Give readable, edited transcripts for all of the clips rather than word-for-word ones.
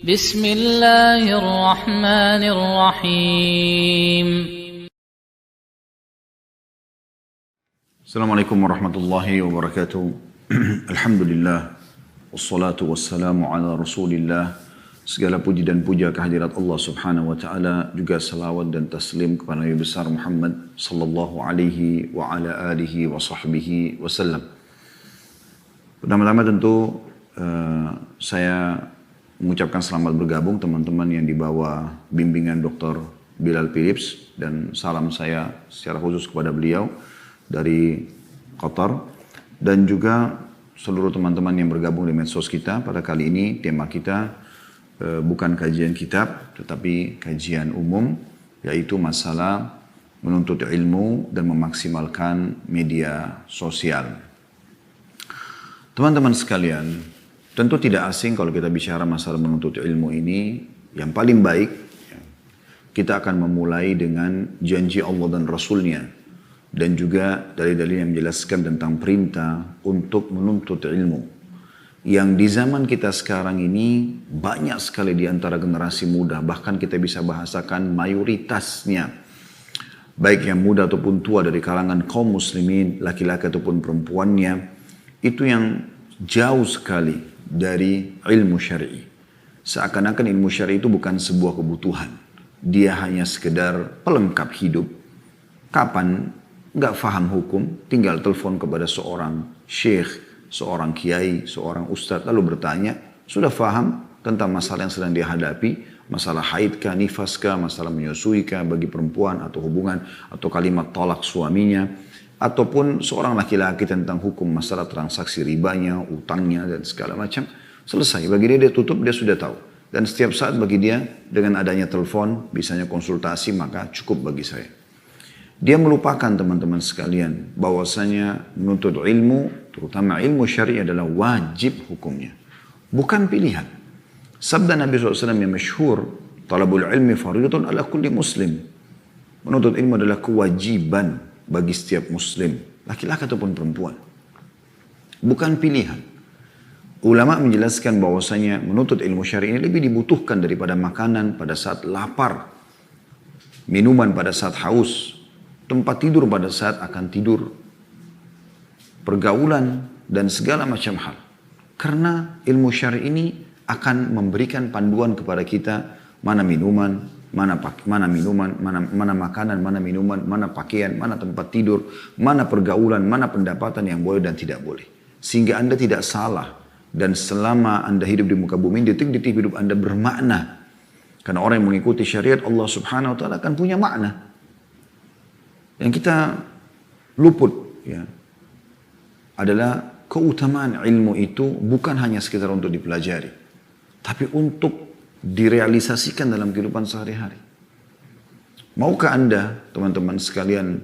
Bismillahirrahmanirrahim. Assalamualaikum warahmatullahi wabarakatuh. Alhamdulillah. Wassalatu wassalamu ala rasulillah. Segala puji dan puja kehadirat Allah subhanahu wa ta'ala. Juga salawat dan taslim kepada Nabi besar Muhammad sallallahu alaihi wa ala alihi wa sahbihi wasallam. Pertama-tama tentu saya mengucapkan selamat bergabung teman-teman yang di bawah bimbingan Dr. Bilal Philips, dan salam saya secara khusus kepada beliau dari Qatar, dan juga seluruh teman-teman yang bergabung di medsos kita. Pada kali ini tema kita bukan kajian kitab tetapi kajian umum, yaitu masalah menuntut ilmu dan memaksimalkan media sosial. Teman-teman sekalian, tentu tidak asing kalau kita bicara masalah menuntut ilmu ini. Yang paling baik, kita akan memulai dengan janji Allah dan Rasulnya, dan juga dalil-dalil yang menjelaskan tentang perintah untuk menuntut ilmu. Yang di zaman kita sekarang ini banyak sekali di antara generasi muda, bahkan kita bisa bahasakan mayoritasnya, baik yang muda ataupun tua dari kalangan kaum muslimin, laki-laki ataupun perempuannya, itu yang jauh sekali dari ilmu syar'i. Seakan-akan ilmu syar'i itu bukan sebuah kebutuhan. Dia hanya sekedar pelengkap hidup. Kapan nggak faham hukum, tinggal telepon kepada seorang syekh, seorang kiai, seorang ustadz, lalu bertanya, sudah faham tentang masalah yang sedang dia hadapi, masalah haid kah, nifas kah, masalah menyusui kah bagi perempuan, atau hubungan, atau kalimat tolak suaminya, ataupun seorang laki-laki tentang hukum masalah transaksi ribanya, utangnya, dan segala macam. Selesai, bagi dia tutup, dia sudah tahu. Dan setiap saat bagi dia, dengan adanya telepon, bisanya konsultasi, maka cukup bagi saya. Dia melupakan teman-teman sekalian, bahwasanya menuntut ilmu, terutama ilmu syar'i, adalah wajib hukumnya, bukan pilihan. Sabda Nabi SAW yang masyhur, talabul ilmi faridatun ala kulli muslim. Menuntut ilmu adalah kewajiban bagi setiap muslim, laki-laki ataupun perempuan, bukan pilihan. Ulama menjelaskan bahwasanya menuntut ilmu syar'i ini lebih dibutuhkan daripada makanan pada saat lapar, minuman pada saat haus, tempat tidur pada saat akan tidur, pergaulan, dan segala macam hal. Karena ilmu syar'i ini akan memberikan panduan kepada kita mana minuman, mana makanan, mana minuman, mana pakaian, mana tempat tidur, mana pergaulan, mana pendapatan yang boleh dan tidak boleh. Sehingga Anda tidak salah, dan selama Anda hidup di muka bumi, detik-detik hidup Anda bermakna. Karena orang yang mengikuti syariat Allah subhanahu wa ta'ala akan punya makna. Yang kita luput ya, adalah keutamaan ilmu itu bukan hanya sekedar untuk dipelajari, tapi untuk direalisasikan dalam kehidupan sehari-hari. Maukah Anda, teman-teman sekalian,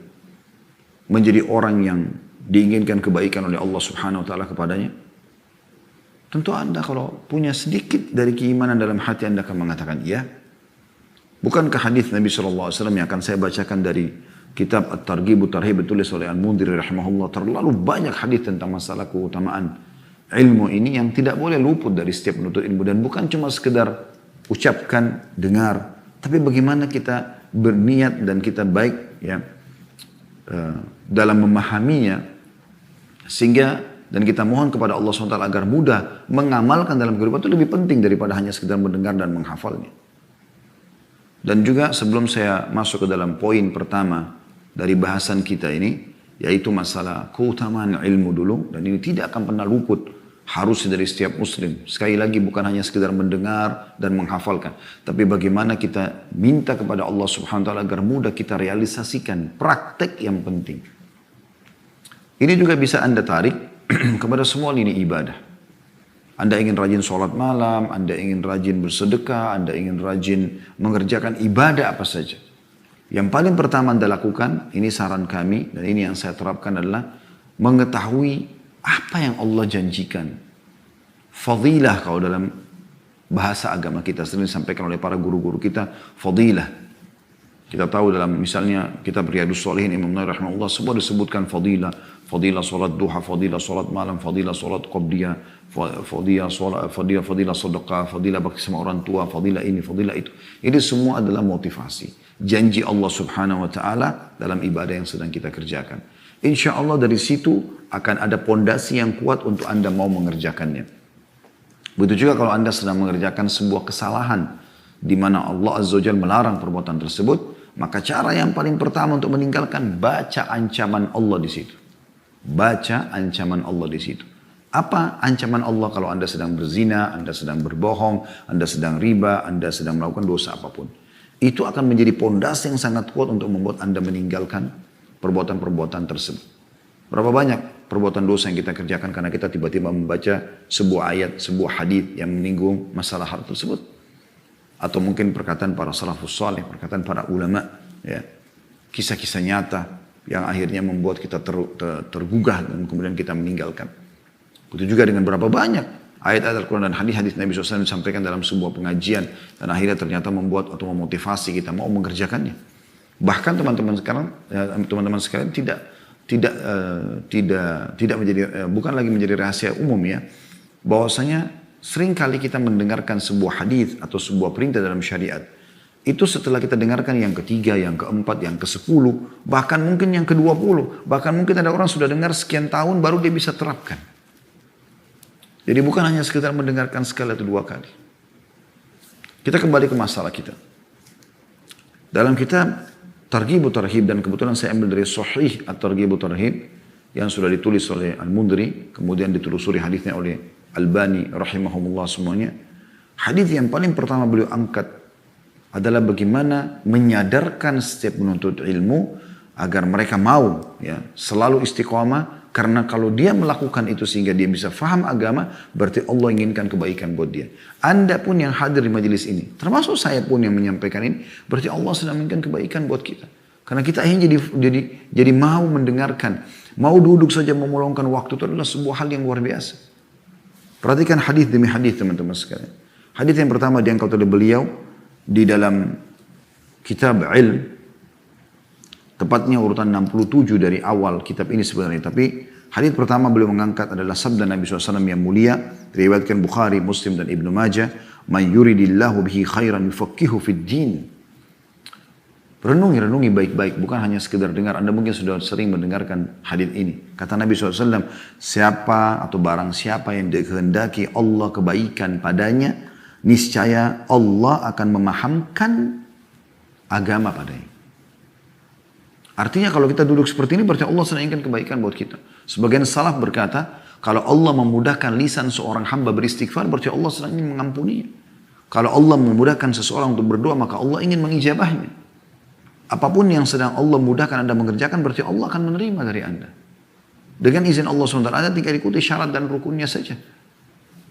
menjadi orang yang diinginkan kebaikan oleh Allah subhanahu wa ta'ala kepadanya? Tentu Anda kalau punya sedikit dari keimanan dalam hati, Anda akan mengatakan iya. Bukankah hadis Nabi SAW yang akan saya bacakan dari kitab At-Targhib At-Tarhib, ditulis oleh Al-Mundhir rahimahullah, terlalu banyak hadis tentang masalah keutamaan ilmu ini yang tidak boleh luput dari setiap penuntut ilmu. Dan bukan cuma sekedar ucapkan, dengar, tapi bagaimana kita berniat dan kita baik ya dalam memahaminya, sehingga dan kita mohon kepada Allah SWT agar mudah mengamalkan dalam kehidupan, itu lebih penting daripada hanya sekedar mendengar dan menghafalnya. Dan juga sebelum saya masuk ke dalam poin pertama dari bahasan kita ini, yaitu masalah keutamaan ilmu dulu, dan ini tidak akan pernah luput harusnya dari setiap muslim. Sekali lagi, bukan hanya sekedar mendengar dan menghafalkan, tapi bagaimana kita minta kepada Allah subhanahu wa ta'ala agar mudah kita realisasikan praktek yang penting. Ini juga bisa Anda tarik kepada semua lini ibadah. Anda ingin rajin sholat malam, Anda ingin rajin bersedekah, Anda ingin rajin mengerjakan ibadah apa saja. Yang paling pertama Anda lakukan, ini saran kami dan ini yang saya terapkan, adalah mengetahui apa yang Allah janjikan. Fadilah kalau dalam bahasa agama kita sering disampaikan oleh para guru-guru kita, fadilah. Kita tahu dalam misalnya kitab Riyadhus Shalihin Imam Nawawi rahimahullah semua disebutkan fadilah, fadilah salat duha, fadilah salat malam, fadilah salat qabliyah, fadilah sedekah, fadilah bakti sama orang tua, fadilah ini, fadilah itu. Ini semua adalah motivasi. Janji Allah Subhanahu wa taala dalam ibadah yang sedang kita kerjakan. Insya Allah dari situ akan ada pondasi yang kuat untuk Anda mau mengerjakannya. Begitu juga kalau Anda sedang mengerjakan sebuah kesalahan di mana Allah Azza wa Jalla melarang perbuatan tersebut, maka cara yang paling pertama untuk meninggalkan, baca ancaman Allah di situ. Baca ancaman Allah di situ. Apa ancaman Allah kalau Anda sedang berzina, Anda sedang berbohong, Anda sedang riba, Anda sedang melakukan dosa apapun. Itu akan menjadi pondasi yang sangat kuat untuk membuat Anda meninggalkan perbuatan-perbuatan tersebut. Berapa banyak perbuatan dosa yang kita kerjakan karena kita tiba-tiba membaca sebuah ayat, sebuah hadis yang menyinggung masalah hal tersebut. Atau mungkin perkataan para salafus saleh, perkataan para ulama, ya, kisah-kisah nyata yang akhirnya membuat kita tergugah dan kemudian kita meninggalkan. Begitu juga dengan berapa banyak ayat-ayat Al-Quran dan hadis-hadis Nabi SAW disampaikan dalam sebuah pengajian dan akhirnya ternyata membuat atau memotivasi kita mau mengerjakannya. Bahkan teman-teman sekalian tidak menjadi bukan lagi menjadi rahasia umum ya, bahwasanya sering kali kita mendengarkan sebuah hadis atau sebuah perintah dalam syariat. Itu setelah kita dengarkan yang ketiga, yang keempat, yang ke-10, bahkan mungkin yang ke-20. Bahkan mungkin ada orang sudah dengar sekian tahun baru dia bisa terapkan. Jadi bukan hanya sekedar mendengarkan sekali atau dua kali. Kita kembali ke masalah kita. Dalam kitab Targhib Tarhib, dan kebetulan saya ambil dari Sahih At-Targhib Tarhib yang sudah ditulis oleh Al-Mundri, kemudian ditelusuri hadisnya oleh Albani rahimahumullah semuanya. Hadis yang paling pertama beliau angkat adalah bagaimana menyadarkan setiap menuntut ilmu agar mereka mau ya selalu istiqamah, karena kalau dia melakukan itu sehingga dia bisa faham agama, berarti Allah inginkan kebaikan buat dia. Anda pun yang hadir di majelis ini, termasuk saya pun yang menyampaikan ini, berarti Allah sedang menginginkan kebaikan buat kita. Karena kita ingin jadi mau mendengarkan, mau duduk saja meluangkan waktu, itu adalah sebuah hal yang luar biasa. Perhatikan hadis demi hadis teman-teman sekalian. Hadis yang pertama diangkat oleh beliau di dalam kitab Ilm, tepatnya urutan 67 dari awal kitab ini sebenarnya. Tapi hadis pertama beliau mengangkat adalah sabda Nabi SAW yang mulia, diriwayatkan Bukhari, Muslim dan Ibnu Majah, "Man yuridillahu bihi khairan yufaqihu fid din." Renungi baik-baik, bukan hanya sekedar dengar. Anda mungkin sudah sering mendengarkan hadis ini. Kata Nabi SAW, siapa atau barang siapa yang dikehendaki Allah kebaikan padanya, niscaya Allah akan memahamkan agama padanya. Artinya kalau kita duduk seperti ini, berarti Allah sedang inginkan kebaikan buat kita. Sebagian salaf berkata, kalau Allah memudahkan lisan seorang hamba beristighfar, berarti Allah sedang ingin mengampuninya. Kalau Allah memudahkan seseorang untuk berdoa, maka Allah ingin mengijabahnya. Apapun yang sedang Allah mudahkan Anda mengerjakan, berarti Allah akan menerima dari Anda. Dengan izin Allah SWT, Anda tinggal ikuti syarat dan rukunnya saja.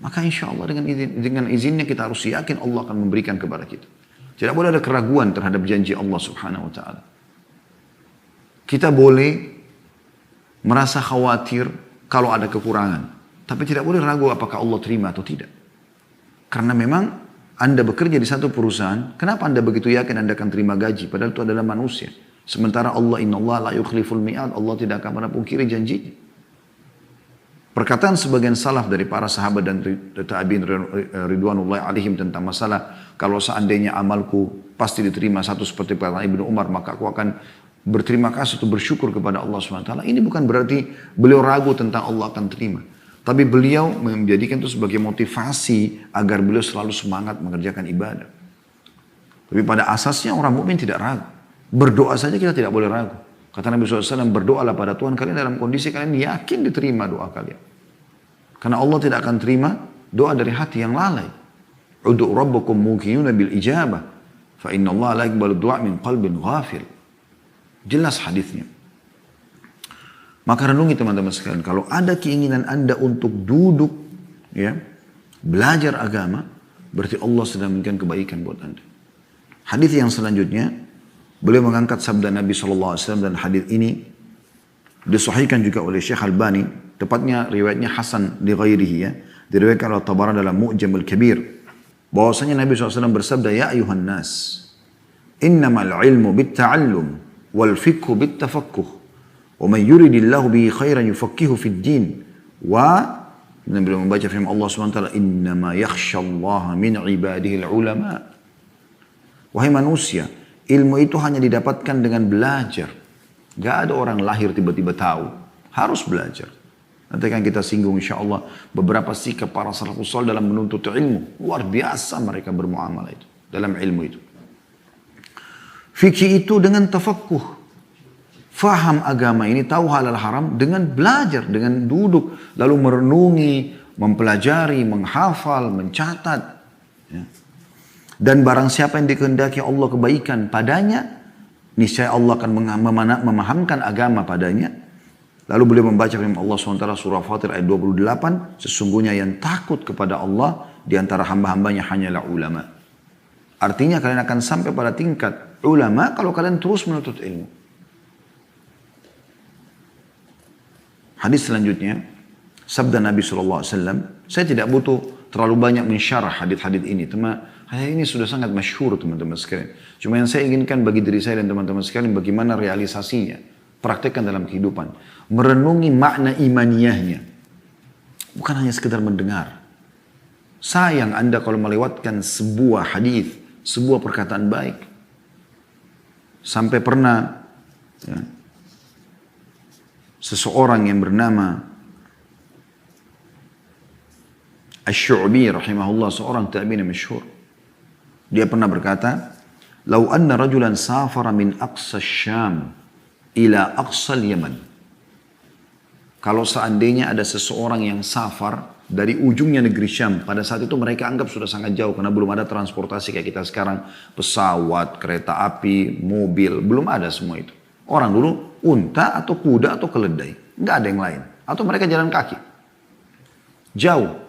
Maka insya Allah dengan izinnya kita harus yakin Allah akan memberikan kepada kita. Tidak boleh ada keraguan terhadap janji Allah Subhanahu Wa Taala. Kita boleh merasa khawatir kalau ada kekurangan, tapi tidak boleh ragu apakah Allah terima atau tidak. Karena memang Anda bekerja di satu perusahaan, kenapa Anda begitu yakin Anda akan terima gaji? Padahal itu adalah manusia. Sementara Allah, innallaha la yukhliful mi'ad, Allah tidak akan pernah pungkiri janjinya. Perkataan sebagian salaf dari para sahabat dan tabi'in ridwanullahi alaihim tentang masalah, kalau seandainya amalku pasti diterima satu seperti perkataan Ibnu Umar, maka aku akan berterima kasih atau bersyukur kepada Allah SWT. Ini bukan berarti beliau ragu tentang Allah akan terima. Tapi beliau menjadikan itu sebagai motivasi agar beliau selalu semangat mengerjakan ibadah. Tapi pada asasnya orang mukmin tidak ragu. Berdoa saja kita tidak boleh ragu. Kata Nabi SAW, berdoalah pada Tuhan kalian dalam kondisi kalian yakin diterima doa kalian. Karena Allah tidak akan terima doa dari hati yang lalai. Udu rabbakum muqinuna bil ijabah. Fa inna Allah la yaqbalu du'a min qalbin ghafil. Jelas hadisnya. Maka renungi teman-teman sekalian, kalau ada keinginan Anda untuk duduk, ya, belajar agama, berarti Allah sedang memberikan kebaikan buat Anda. Hadis yang selanjutnya, beliau mengangkat sabda Nabi SAW dan hadis ini disahihkan juga oleh Syekh Albani, tepatnya riwayatnya Hasan li ghairihi ya, diriwayatkan oleh Tabarani dalam Mu'jam al-Kabir, bahwasanya Nabi SAW bersabda, ya ayuhan nas, Innamal ilmu bitta'allum wal fiqhu bittafaqquh. Wa man yuridillahu bihi khairan yufaqihu fid din. Wa dan beliau membaca firman Allah SWT, innama yakhshallaha min ibadihi ulama. Wahai manusia, ilmu itu hanya didapatkan dengan belajar. Gak ada orang lahir tiba-tiba tahu. Harus belajar. Nanti akan kita singgung insya Allah beberapa sikap para salafus saleh dalam menuntut ilmu. Luar biasa mereka bermuamalah itu. Dalam ilmu itu. Fikih itu dengan tafaqquh. Faham agama ini, tahu halal haram dengan belajar, dengan duduk, lalu merenungi, mempelajari, menghafal, mencatat. Ya. Dan barang siapa yang dikehendaki Allah kebaikan padanya, niscaya Allah akan memahamkan agama padanya. Lalu beliau membaca firman Allah SWT surah Fatir ayat 28, sesungguhnya yang takut kepada Allah di antara hamba-hambanya hanyalah ulama. Artinya kalian akan sampai pada tingkat ulama kalau kalian terus menuntut ilmu. Hadis selanjutnya, sabda Nabi SAW, saya tidak butuh terlalu banyak mensyarah hadis-hadis ini. Hadis ini sudah sangat masyhur teman-teman sekalian. Cuma yang saya inginkan bagi diri saya dan teman-teman sekalian, bagaimana realisasinya. Praktekkan dalam kehidupan. Merenungi makna imaniyahnya. Bukan hanya sekedar mendengar. Sayang Anda kalau melewatkan sebuah hadis, sebuah perkataan baik. Sampai pernah ya, seseorang yang bernama Asy-Syu'bi rahimahullah, seorang tabi'in masyhur. Dia pernah berkata, "Lau anna rajulan safara min aqsa Syam ila aqsa Yaman." Kalau seandainya ada seseorang yang safar dari ujungnya negeri Syam, pada saat itu mereka anggap sudah sangat jauh karena belum ada transportasi kayak kita sekarang, pesawat, kereta api, mobil, belum ada semua itu. Orang dulu unta atau kuda atau keledai. Nggak ada yang lain. Atau mereka jalan kaki. Jauh.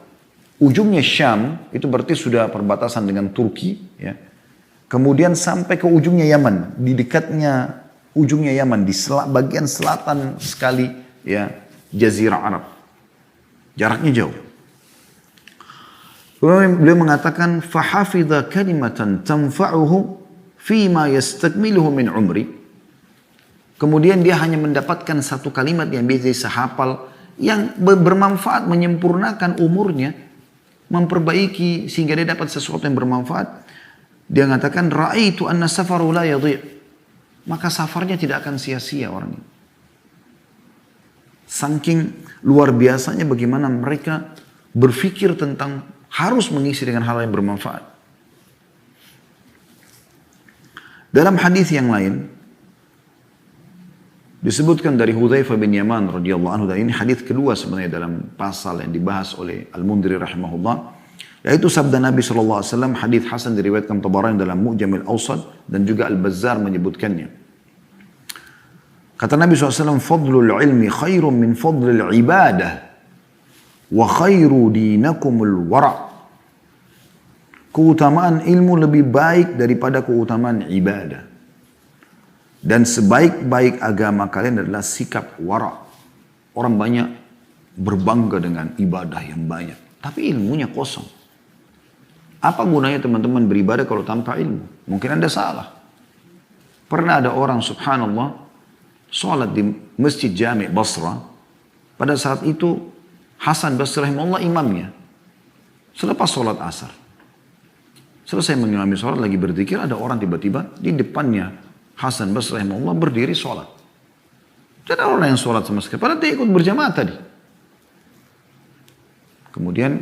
Ujungnya Syam, itu berarti sudah perbatasan dengan Turki. Ya. Kemudian sampai ke ujungnya Yaman. Di dekatnya ujungnya Yaman. Di bagian selatan sekali ya, Jazirah Arab. Jaraknya jauh. Beliau mengatakan, فَحَفِظَ كَلِمَةً تَنْفَعُهُ فِيمَا يَسْتَكْمِلُهُ مِنْ عُمْرِ. Kemudian dia hanya mendapatkan satu kalimat yang bisa hafal, yang bermanfaat, menyempurnakan umurnya, memperbaiki sehingga dia dapat sesuatu yang bermanfaat. Dia mengatakan, ra'aitu anna safaru la yadhi'. Maka safarnya tidak akan sia-sia orang ini. Saking luar biasanya bagaimana mereka berpikir tentang harus mengisi dengan hal yang bermanfaat. Dalam hadis yang lain, disebutkan dari Hudzaifah bin Yaman radhiyallahu anhu, dan ini hadis kedua sebenarnya dalam pasal yang dibahas oleh Al-Mundhiri rahimahullah, yaitu sabda Nabi sallallahu alaihi wasallam, hadis hasan diriwayatkan Tabarani dalam Mu'jamil Awsat dan juga Al-Bazzar menyebutkannya. Kata Nabi SAW, fadlul ilmi khairun min fadlil ibadah wa khairu dinakumul wara'. Keutamaan ilmu lebih baik daripada keutamaan ibadah. Dan sebaik-baik agama kalian adalah sikap wara'. Orang banyak berbangga dengan ibadah yang banyak. Tapi ilmunya kosong. Apa gunanya teman-teman beribadah kalau tanpa ilmu? Mungkin Anda salah. Pernah ada orang subhanallah, sholat di Masjid Jami' Basra. Pada saat itu Hasan Basri rahimahullah imamnya. Selepas sholat asar. Selesai mengimami sholat lagi berzikir, ada orang tiba-tiba di depannya Hasan Basri rahimahullah berdiri sholat. Tidak ada orang yang sholat sama sekali. Padahal dia ikut berjamaah tadi. Kemudian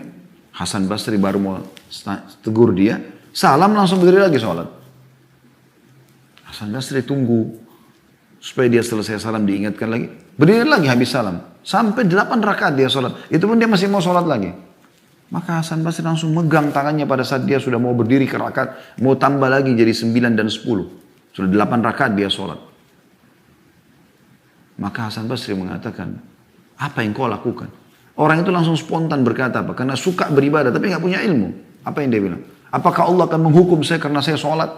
Hasan Basri baru mau tegur dia. Salam langsung berdiri lagi sholat. Hasan Basri tunggu. Supaya dia selesai salam diingatkan lagi. Berdiri lagi habis salam. Sampai 8 rakaat dia sholat. Itu pun dia masih mau sholat lagi. Maka Hasan Basri langsung megang tangannya pada saat dia sudah mau berdiri ke rakaat. Mau tambah lagi jadi 9 dan 10. Sudah 8 rakaat dia sholat. Maka Hasan Basri mengatakan, apa yang kau lakukan? Orang itu langsung spontan berkata apa? Karena suka beribadah tapi nggak punya ilmu. Apa yang dia bilang? Apakah Allah akan menghukum saya karena saya sholat?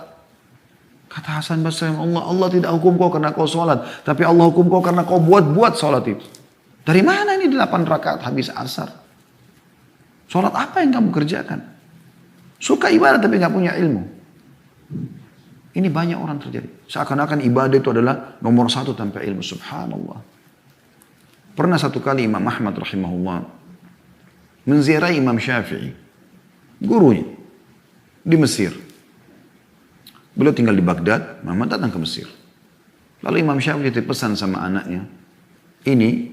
Kata Hasan Basri, Allah tidak hukum kau karena kau sholat. Tapi Allah hukum kau karena kau buat sholat itu. Dari mana ini 8 rakaat habis asar? Sholat apa yang kamu kerjakan? Suka ibadah tapi nggak punya ilmu. Ini banyak orang terjadi. Seakan-akan ibadah itu adalah nomor satu tanpa ilmu. Subhanallah. Pernah satu kali Imam Ahmad rahimahullah menziarahi Imam Syafi'i, gurunya, di Mesir. Beliau tinggal di Baghdad, Muhammad datang ke Mesir. Lalu Imam Syafi'i pesan sama anaknya, ini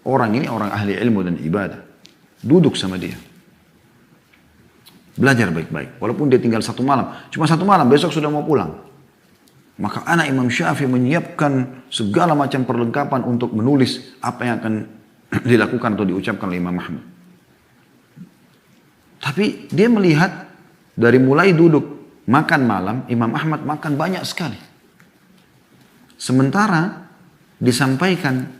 orang ahli ilmu dan ibadah. Duduk sama dia. Belajar baik-baik. Walaupun dia tinggal 1 malam. Cuma 1 malam, besok sudah mau pulang. Maka anak Imam Syafi'i menyiapkan segala macam perlengkapan untuk menulis apa yang akan dilakukan atau diucapkan oleh Imam Ahmad. Tapi dia melihat dari mulai duduk makan malam, Imam Ahmad makan banyak sekali. Sementara disampaikan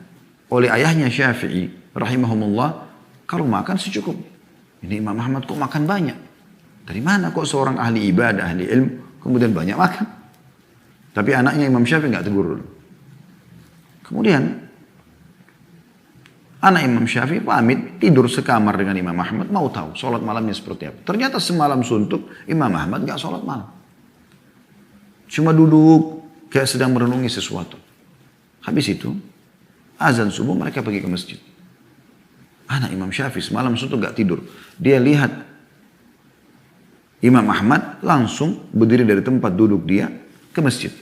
oleh ayahnya Syafi'i rahimahumullah, kalau makan secukup. Ini Imam Ahmad kok makan banyak? Dari mana kok seorang ahli ibadah, ahli ilmu, kemudian banyak makan? Tapi anaknya Imam Syafi'i nggak tegur dulu. Kemudian anak Imam Syafi'i pamit tidur sekamar dengan Imam Ahmad, mau tahu sholat malamnya seperti apa. Ternyata semalam suntuk Imam Ahmad nggak sholat malam. Cuma duduk kayak sedang merenungi sesuatu. Habis itu azan subuh mereka pergi ke masjid. Anak Imam Syafi'i semalam suntuk nggak tidur. Dia lihat Imam Ahmad langsung berdiri dari tempat duduk dia ke masjid.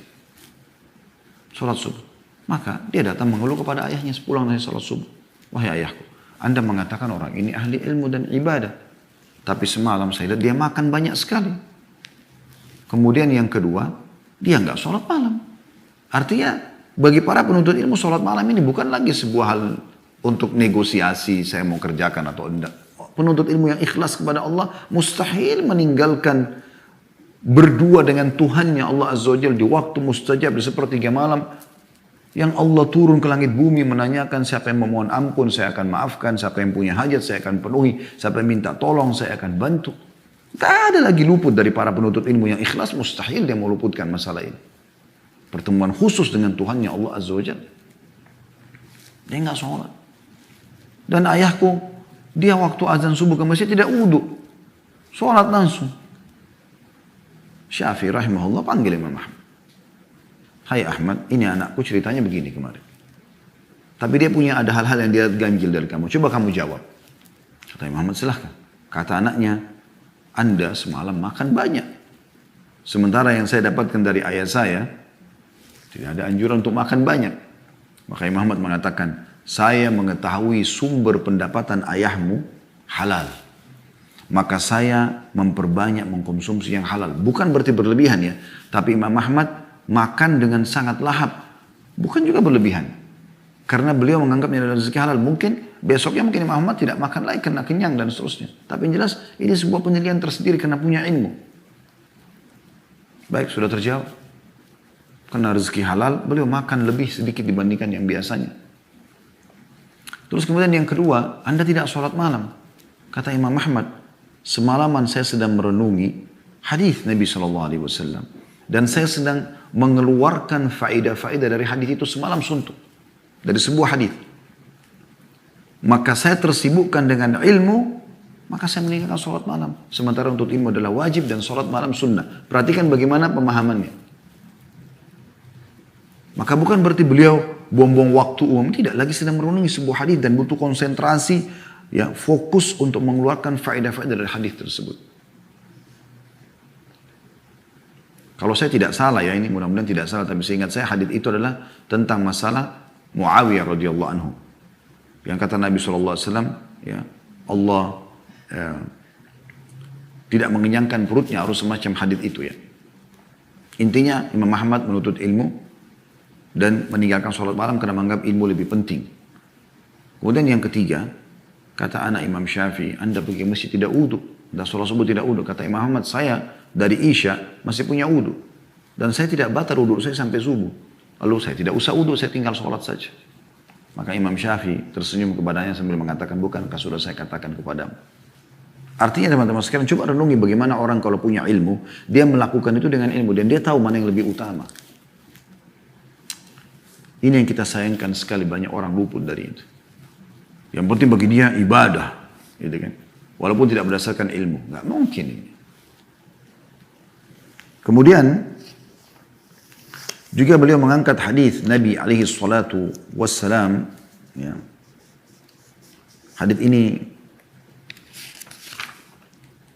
Sholat subuh. Maka dia datang mengeluh kepada ayahnya sepulang dari sholat subuh. Wahai ayahku, Anda mengatakan orang ini ahli ilmu dan ibadah. Tapi semalam saya lihat dia makan banyak sekali. Kemudian yang kedua, dia nggak sholat malam. Artinya bagi para penuntut ilmu sholat malam ini bukan lagi sebuah hal untuk negosiasi saya mau kerjakan atau enggak. Penuntut ilmu yang ikhlas kepada Allah mustahil meninggalkan berdua dengan Tuhannya Allah Azza wa Jalla di waktu mustajab di sepertiga malam yang Allah turun ke langit bumi menanyakan siapa yang memohon ampun saya akan maafkan, siapa yang punya hajat saya akan penuhi, siapa yang minta tolong saya akan bantu. Tak ada lagi luput dari para penuntut ilmu yang ikhlas, mustahil dia mau luputkan masalah ini. Pertemuan khusus dengan Tuhannya Allah Azza wa Jalla. Dia nggak sholat. Dan ayahku, dia waktu azan subuh ke masjid tidak wudhu. Sholat langsung. Syafi'i rahimahullah panggil Imam Ahmad. Hai Ahmad, ini anakku ceritanya begini kemarin. Tapi dia punya ada hal-hal yang dia ganjil dari kamu. Coba kamu jawab. Kata Imam Ahmad, silahkan. Kata anaknya, Anda semalam makan banyak. Sementara yang saya dapatkan dari ayah saya, tidak ada anjuran untuk makan banyak. Maka Imam Ahmad mengatakan, saya mengetahui sumber pendapatan ayahmu halal. Maka saya memperbanyak mengkonsumsi yang halal. Bukan berarti berlebihan ya. Tapi Imam Ahmad makan dengan sangat lahap. Bukan juga berlebihan. Karena beliau menganggapnya adalah rezeki halal. Mungkin besoknya mungkin Imam Ahmad tidak makan lagi karena kenyang dan seterusnya. Tapi yang jelas ini sebuah penilaian tersendiri karena punya ilmu. Baik, sudah terjawab. Karena rezeki halal, beliau makan lebih sedikit dibandingkan yang biasanya. Terus kemudian yang kedua, Anda tidak sholat malam. Kata Imam Ahmad, semalaman saya sedang merenungi hadis Nabi SAW. Dan saya sedang mengeluarkan faedah-faedah dari hadis itu semalam suntuk. Dari sebuah hadis. Maka saya tersibukkan dengan ilmu, maka saya meninggalkan sholat malam. Sementara untuk ilmu adalah wajib dan sholat malam sunnah. Perhatikan bagaimana pemahamannya. Maka bukan berarti beliau buang-buang waktu umum, tidak, lagi sedang merenungi sebuah hadis dan butuh konsentrasi, ya, fokus untuk mengeluarkan faedah-faedah dari hadis tersebut. Kalau saya tidak salah ya, ini mudah-mudahan tidak salah, tapi seingat saya hadis itu adalah tentang masalah Muawiyah radhiyallahu anhu. Yang kata Nabi SAW, ya, Allah tidak mengenyangkan perutnya, harus semacam hadis itu ya. Intinya Imam Ahmad menuntut ilmu dan meninggalkan sholat malam karena menganggap ilmu lebih penting. Kemudian yang ketiga, kata anak Imam Syafi'i, Anda pergi ke masjid tidak wudhu, dan sholat subuh tidak wudhu. Kata Imam Ahmad, saya dari Isya masih punya wudhu, dan saya tidak batal wudhu saya sampai subuh. Lalu saya tidak usah wudhu, saya tinggal sholat saja. Maka Imam Syafi'i tersenyum kepadanya sambil mengatakan, bukankah sudah saya katakan kepadamu. Artinya teman-teman sekalian, coba renungi bagaimana orang kalau punya ilmu, dia melakukan itu dengan ilmu, dan dia tahu mana yang lebih utama. Ini yang kita sayangkan sekali, banyak orang luput dari itu. Yang penting bagi dia ibadah, gitu kan? Walaupun tidak berdasarkan ilmu, nggak mungkin ini. Kemudian Juga beliau mengangkat hadis Nabi alaihi salatu wassalam. Ya. Hadis ini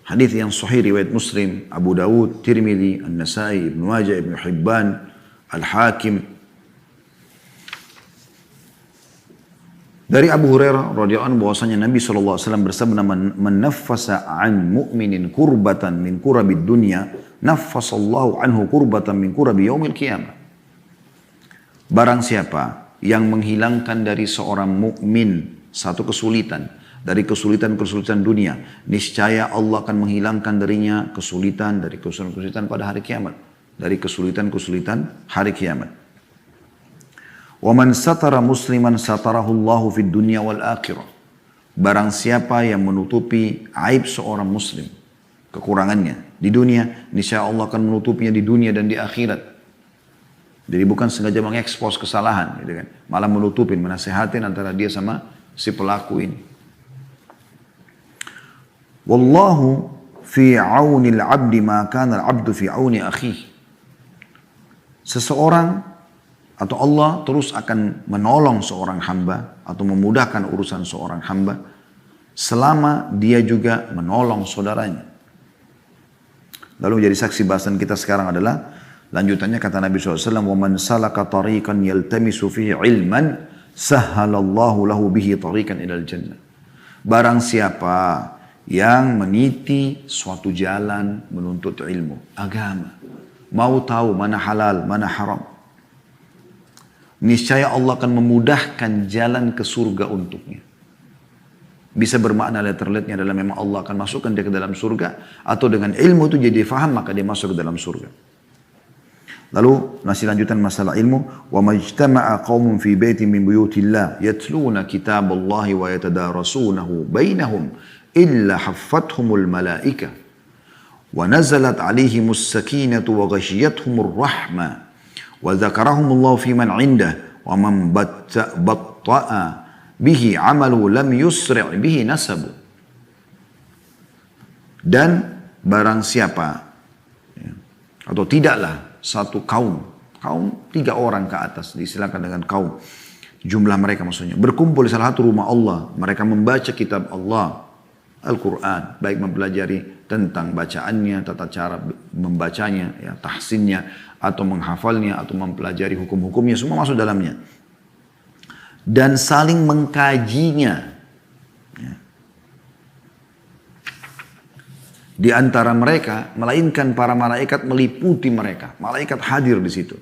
hadis yang sahih riwayat Muslim, Abu Dawud, Tirmidzi, An-Nasai, Ibnu Majah, Ibnu Hibban, Al-Hakim. Dari Abu Hurairah radhiyallahu anhu bahwasanya Nabi SAW bersabda, "Man naffasa an mu'minin kurbatan min kurabid dunya, naffasallahu anhu kurbatan min kurabi yaumil qiyamah." Barang siapa yang menghilangkan dari seorang mukmin satu kesulitan dari kesulitan-kesulitan dunia, niscaya Allah akan menghilangkan darinya kesulitan pada hari kiamat, dari kesulitan-kesulitan hari kiamat. Wa man satara musliman satarahu Allahu fid dunya wal akhirah. Barang siapa yang menutupi aib seorang muslim, kekurangannya di dunia, niscaya Allah akan menutupinya di dunia dan di akhirat. Jadi bukan sengaja mengekspos kesalahan, gitu kan? Malah menutupin, menasehatin antara dia sama si pelaku ini. Wallahu fi auni al-'abdi ma kana al-'abdu fi auni akhihi. Seseorang atau Allah terus akan menolong seorang hamba atau memudahkan urusan seorang hamba selama dia juga menolong saudaranya. Lalu menjadi saksi bahasan kita sekarang adalah lanjutannya kata Nabi SAW, وَمَنْ سَلَكَ طَرِيقًا يَلْتَمِسُ فِيهِ عِلْمًا سَهَّلَ اللَّهُ لَهُ بِهِ طَرِيقًا إِلَى الْجَنَّةِ. Barang siapa yang meniti suatu jalan menuntut ilmu, agama, mau tahu mana halal, mana haram, niscaya Allah akan memudahkan jalan ke surga untuknya. Bisa bermakna letterletnya adalah memang Allah akan masukkan dia ke dalam surga, atau dengan ilmu itu jadi faham maka dia masuk ke dalam surga. Lalu masih lanjutan masalah ilmu. Wa majtama'a qaumun fi baitin min buyutillah yatluna kitaballahi wa yatadarasunahu bainahum illa haffathumul malaika wa nazalat alaihimus sakinatu wa ghashiyatuhumur rahmah wa dzakarahumullahu fi man 'indah wa man batta'a bihi 'amalu lam yusri' bihi nasabu. Dan barang siapa atau tidaklah satu kaum 3 orang ke atas, disilakan dengan kaum, jumlah mereka maksudnya, berkumpul di salah satu rumah Allah, mereka membaca kitab Allah, Al-Quran, baik mempelajari tentang bacaannya, tata cara membacanya, ya, tahsinnya, atau menghafalnya, atau mempelajari hukum-hukumnya, semua masuk dalamnya. Dan saling mengkajinya. Di antara mereka, melainkan para malaikat meliputi mereka. Malaikat hadir di situ.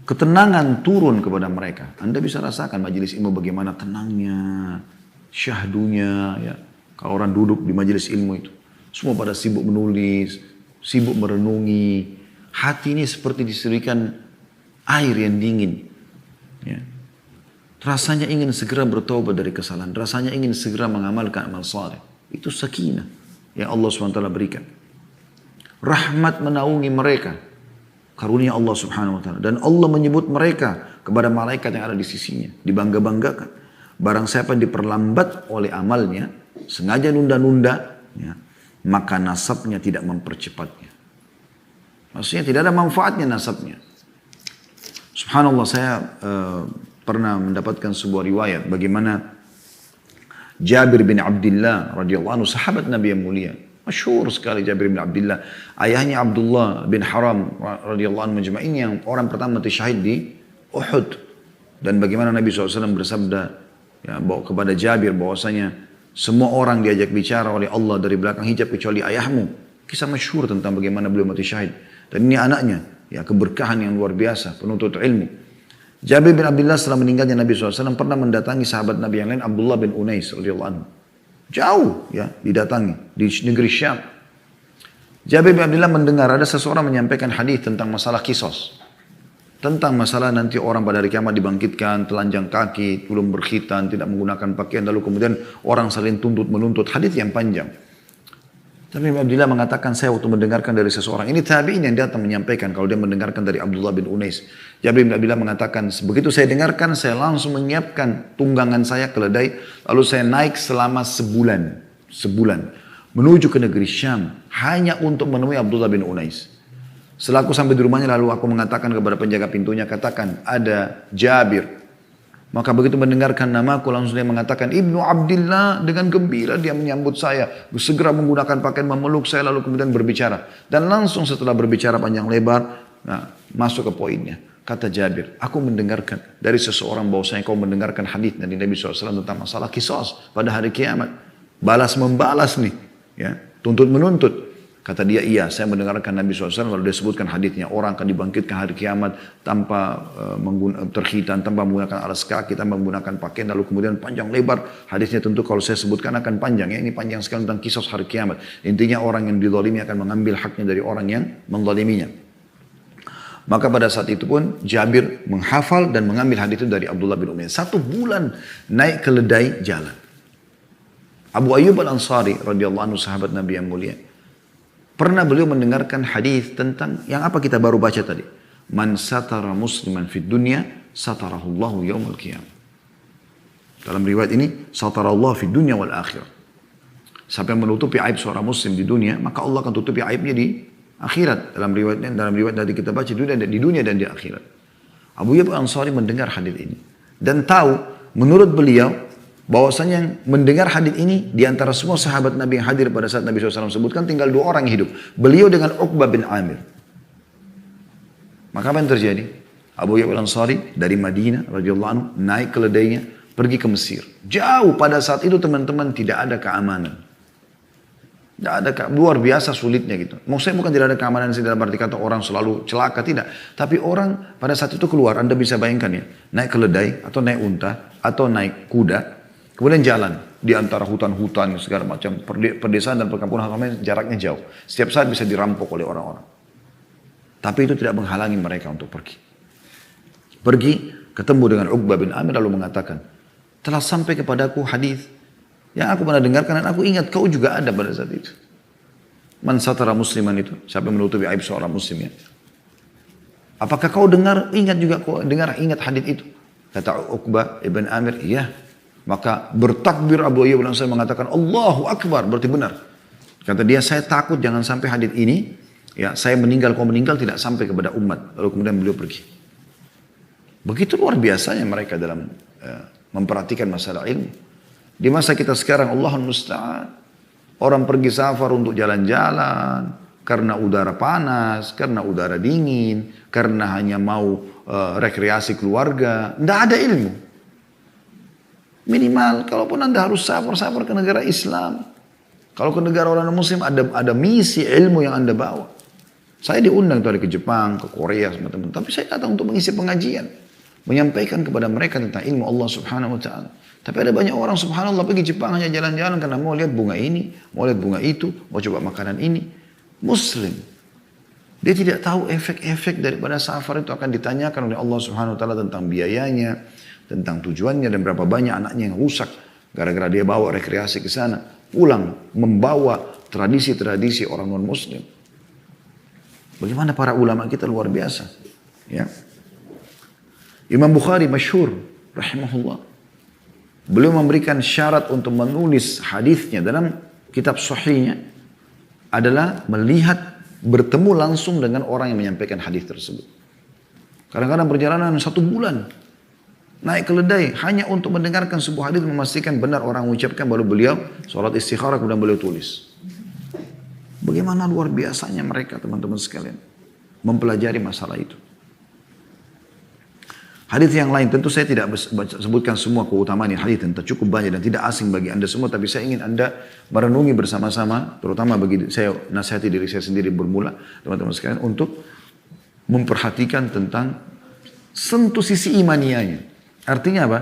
Ketenangan turun kepada mereka. Anda bisa rasakan majelis ilmu bagaimana tenangnya, syahdunya. Ya. Kalau orang duduk di majelis ilmu itu, semua pada sibuk menulis, sibuk merenungi. Hati ini seperti diserikan air yang dingin. Ya. Rasanya ingin segera bertobat dari kesalahan. Rasanya ingin segera mengamalkan amal saleh. Itu sakinah yang Allah SWT berikan. Rahmat menaungi mereka. Karunia Allah SWT. Dan Allah menyebut mereka kepada malaikat yang ada di sisinya. Dibangga-banggakan. Barang siapa diperlambat oleh amalnya, sengaja nunda-nunda, ya, maka nasabnya tidak mempercepatnya. Maksudnya tidak ada manfaatnya nasabnya. Subhanallah, saya pernah mendapatkan sebuah riwayat bagaimana Jabir bin Abdullah radhiyallahu anhu, sahabat Nabi yang mulia, masyhur sekali Jabir bin Abdullah, ayahnya Abdullah bin Haram radhiyallahu anhu majma'in, yang orang pertama mati syahid di Uhud. Dan bagaimana Nabi SAW bersabda, ya, kepada Jabir bahwasanya semua orang diajak bicara oleh Allah dari belakang hijab kecuali ayahmu. Kisah masyhur tentang bagaimana beliau mati syahid. Dan ini anaknya, ya, keberkahan yang luar biasa, penuntut ilmu. Jabir bin Abdullah setelah meninggalnya Nabi SAW pernah mendatangi sahabat Nabi yang lain, Abdullah bin Unais radhiyallahu anhu. Jauh, ya, didatangi di negeri Syam. Jabir bin Abdullah mendengar ada seseorang menyampaikan hadis tentang masalah kisos. Tentang masalah nanti orang pada hari kiamat dibangkitkan, telanjang kaki, belum berkhitan, tidak menggunakan pakaian, lalu kemudian orang saling menuntut. Hadis yang panjang. Tapi Abdullah mengatakan, saya waktu mendengarkan dari seseorang, ini tabi'in yang datang menyampaikan kalau dia mendengarkan dari Abdullah bin Unais. Jabir bin Abdullah mengatakan, begitu saya dengarkan, saya langsung menyiapkan tunggangan saya, keledai, lalu saya naik selama sebulan, menuju ke negeri Syam, hanya untuk menemui Abdullah bin Unais. Setelah aku sampai di rumahnya, lalu aku mengatakan kepada penjaga pintunya, katakan, ada Jabir. Maka begitu mendengarkan namaku, langsung dia mengatakan, Ibnu Abdillah, dengan gembira dia menyambut saya. Segera menggunakan pakaian memeluk saya, lalu kemudian berbicara. Dan langsung setelah berbicara panjang lebar, masuk ke poinnya. Kata Jabir, aku mendengarkan dari seseorang bahwasanya kau mendengarkan hadis dari Nabi SAW tentang masalah qisas pada hari kiamat. Balas membalas nih, ya, tuntut menuntut. Kata dia, iya, saya mendengarkan Nabi SAW lalu dia sebutkan hadisnya, orang akan dibangkitkan hari kiamat tanpa terkhitan, tanpa menggunakan alas kaki, tanpa menggunakan pakaian, lalu kemudian panjang lebar. Hadisnya tentu kalau saya sebutkan akan panjang, ya, ini panjang sekali tentang kisah hari kiamat. Intinya orang yang dizalimi akan mengambil haknya dari orang yang menzaliminya. Maka pada saat itu pun Jabir menghafal dan mengambil hadis itu dari Abdullah bin Umayyah. 1 bulan naik keledai jalan. Abu Ayyub Al-Ansari radhiyallahu anhu, sahabat Nabi yang mulia, pernah beliau mendengarkan hadis tentang yang apa kita baru baca tadi. Man satara musliman fid dunya satarahullahu yaumul qiyamah. Dalam riwayat ini, satarallahu fid dunya wal akhirah. Siapa yang menutupi aib seorang muslim di dunia, maka Allah akan tutupi aibnya di akhirat. Dalam riwayat tadi kita baca, di dunia dan di akhirat. Abu Ayyub Al-Ansari mendengar hadis ini dan tahu menurut beliau bahwasanya yang mendengar hadis ini di antara semua sahabat Nabi yang hadir pada saat Nabi SAW sebutkan tinggal 2 orang yang hidup. Beliau dengan Uqbah bin Amir. Maka apa yang terjadi? Abu Ayyub Al-Ansari dari Madinah radhiyallahu anhu naik keledainya pergi ke Mesir. Jauh pada saat itu teman-teman tidak ada keamanan. Tidak ada, luar biasa sulitnya gitu. Maksudnya bukan tidak ada keamanan dalam arti kata orang selalu celaka, tidak. Tapi orang pada saat itu keluar, Anda bisa bayangkan ya, naik keledai atau naik unta atau naik kuda. Kemudian jalan di antara hutan-hutan segala macam perdesaan dan perkampungan jaraknya jauh. Setiap saat bisa dirampok oleh orang-orang. Tapi itu tidak menghalangi mereka untuk pergi. Pergi ketemu dengan Uqbah bin Amir lalu mengatakan, telah sampai kepadaku hadis yang aku pernah dengarkan dan aku ingat kau juga ada pada saat itu. Man satara musliman itu, siapa yang menutupi aib seorang muslim ya. Apakah kau ingat hadis itu? Kata Uqbah ibn Amir, iya. Maka bertakbir Abu Ayyub Al-Ansari mengatakan Allahu Akbar, berarti benar. Kata dia, saya takut jangan sampai hadis ini, ya, saya meninggal, kau meninggal tidak sampai kepada umat. Lalu kemudian beliau pergi. Begitu luar biasanya mereka dalam memperhatikan masalah ilmu. Di masa kita sekarang, Allahul Musta'an, orang pergi safar untuk jalan-jalan karena udara panas, karena udara dingin, karena hanya mau rekreasi keluarga, tidak ada ilmu. Minimal, kalaupun Anda harus safar ke negara Islam, kalau ke negara orang muslim ada misi ilmu yang Anda bawa. Saya diundang tadi ke Jepang, ke Korea sama teman, tapi saya datang untuk mengisi pengajian, menyampaikan kepada mereka tentang ilmu Allah Subhanahu wa taala. Tapi ada banyak orang subhanallah pergi Jepang hanya jalan-jalan karena mau lihat bunga ini, mau lihat bunga itu, mau coba makanan ini. Muslim. Dia tidak tahu efek-efek daripada safar itu akan ditanyakan oleh Allah Subhanahu wa taala tentang biayanya, tentang tujuannya dan berapa banyak anaknya yang rusak gara-gara dia bawa rekreasi ke sana, pulang membawa tradisi-tradisi orang non-muslim. Bagaimana para ulama kita luar biasa, ya. Imam Bukhari masyhur rahimahullah. Beliau memberikan syarat untuk menulis hadisnya dalam kitab sahihnya adalah melihat bertemu langsung dengan orang yang menyampaikan hadis tersebut. Kadang-kadang perjalanan 1 bulan naik keledai hanya untuk mendengarkan sebuah hadis, memastikan benar orang mengucapkan, baru beliau sholat istikharah kemudian beliau tulis. Bagaimana luar biasanya mereka teman-teman sekalian mempelajari masalah itu. Hadis yang lain tentu saya tidak sebutkan semua keutamaan hadis, tentu cukup banyak dan tidak asing bagi Anda semua, tapi saya ingin Anda merenungi bersama-sama, terutama bagi saya nasihati diri saya sendiri bermula teman-teman sekalian untuk memperhatikan tentang sentuh sisi imanianya. Artinya apa?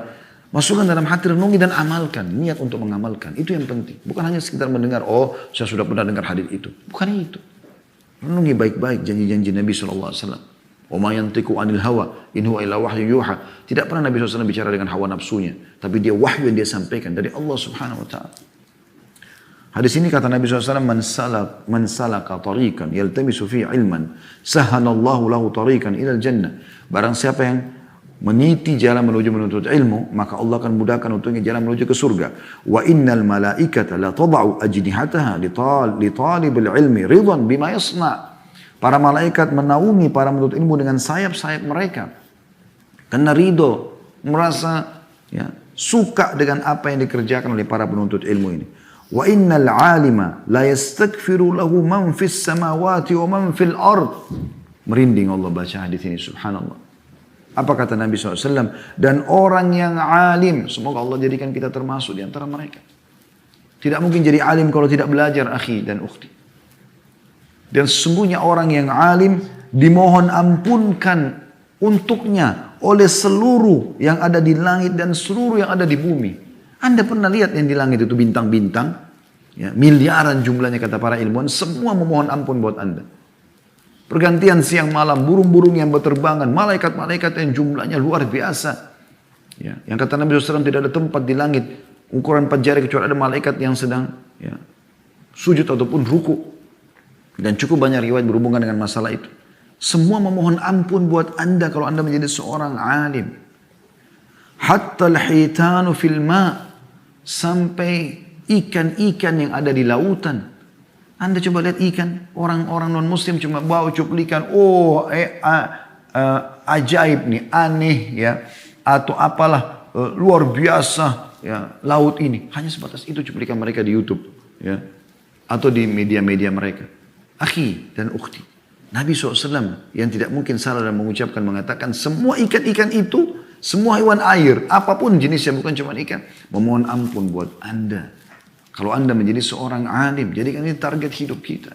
Masukkan dalam hati, renungi dan amalkan, niat untuk mengamalkan. Itu yang penting. Bukan hanya sekedar mendengar, oh saya sudah pernah dengar hadis itu. Bukan itu. Renungi baik-baik janji-janji Nabi SAW. Wa ma yantiqu 'anil hawa in huwa illa wahyu yuha. Tidak pernah Nabi SAW bicara dengan hawa nafsunya, tapi dia wahyu yang dia sampaikan dari Allah Subhanahu wa taala. Hadis ini kata Nabi SAW, man salaka tariqan yaltamisu fihi ilman sahalallahu lahu tariqan ilal jannah. Barang siapa yang meniti jalan menuju menuntut ilmu, maka Allah akan mudahkan untuknya jalan menuju ke surga. Wa innal malaikata la tad'u ajnihataha li talibil ilmi ridwan bima yasna'. Para malaikat menaungi para penuntut ilmu dengan sayap-sayap mereka. Karena ridho, merasa ya, suka dengan apa yang dikerjakan oleh para penuntut ilmu ini. Wa innal alima la yastaghfiru lahu man fis samawati wa man fil ard. Merinding Allah baca hadis ini, subhanallah. Apa kata Nabi SAW? Dan orang yang alim, semoga Allah jadikan kita termasuk di antara mereka. Tidak mungkin jadi alim kalau tidak belajar, akhi dan ukhti. Dan sesungguhnya orang yang alim dimohon ampunkan untuknya oleh seluruh yang ada di langit dan seluruh yang ada di bumi. Anda pernah lihat yang di langit itu bintang-bintang? Ya, miliaran jumlahnya kata para ilmuwan, semua memohon ampun buat Anda. Pergantian siang malam, burung-burung yang berterbangan, malaikat-malaikat yang jumlahnya luar biasa. Ya, yang kata Nabi SAW tidak ada tempat di langit ukuran 4 jari kecuali ada malaikat yang sedang ya, sujud ataupun ruku. Dan cukup banyak riwayat berhubungan dengan masalah itu. Semua memohon ampun buat Anda kalau Anda menjadi seorang alim. Hatta al-hitanu fil ma', sampai ikan-ikan yang ada di lautan. Anda coba lihat ikan, orang-orang non-muslim cuma bawa cuplikan, ajaib nih, aneh ya, atau apalah luar biasa ya laut ini. Hanya sebatas itu cuplikan mereka di YouTube ya, atau di media-media mereka. Akhi dan ukhti, Nabi SAW yang tidak mungkin salah dalam mengucapkan, mengatakan semua ikan-ikan itu, semua hewan air, apapun jenisnya, bukan cuma ikan, memohon ampun buat Anda. Kalau Anda menjadi seorang alim, jadikan ini target hidup kita.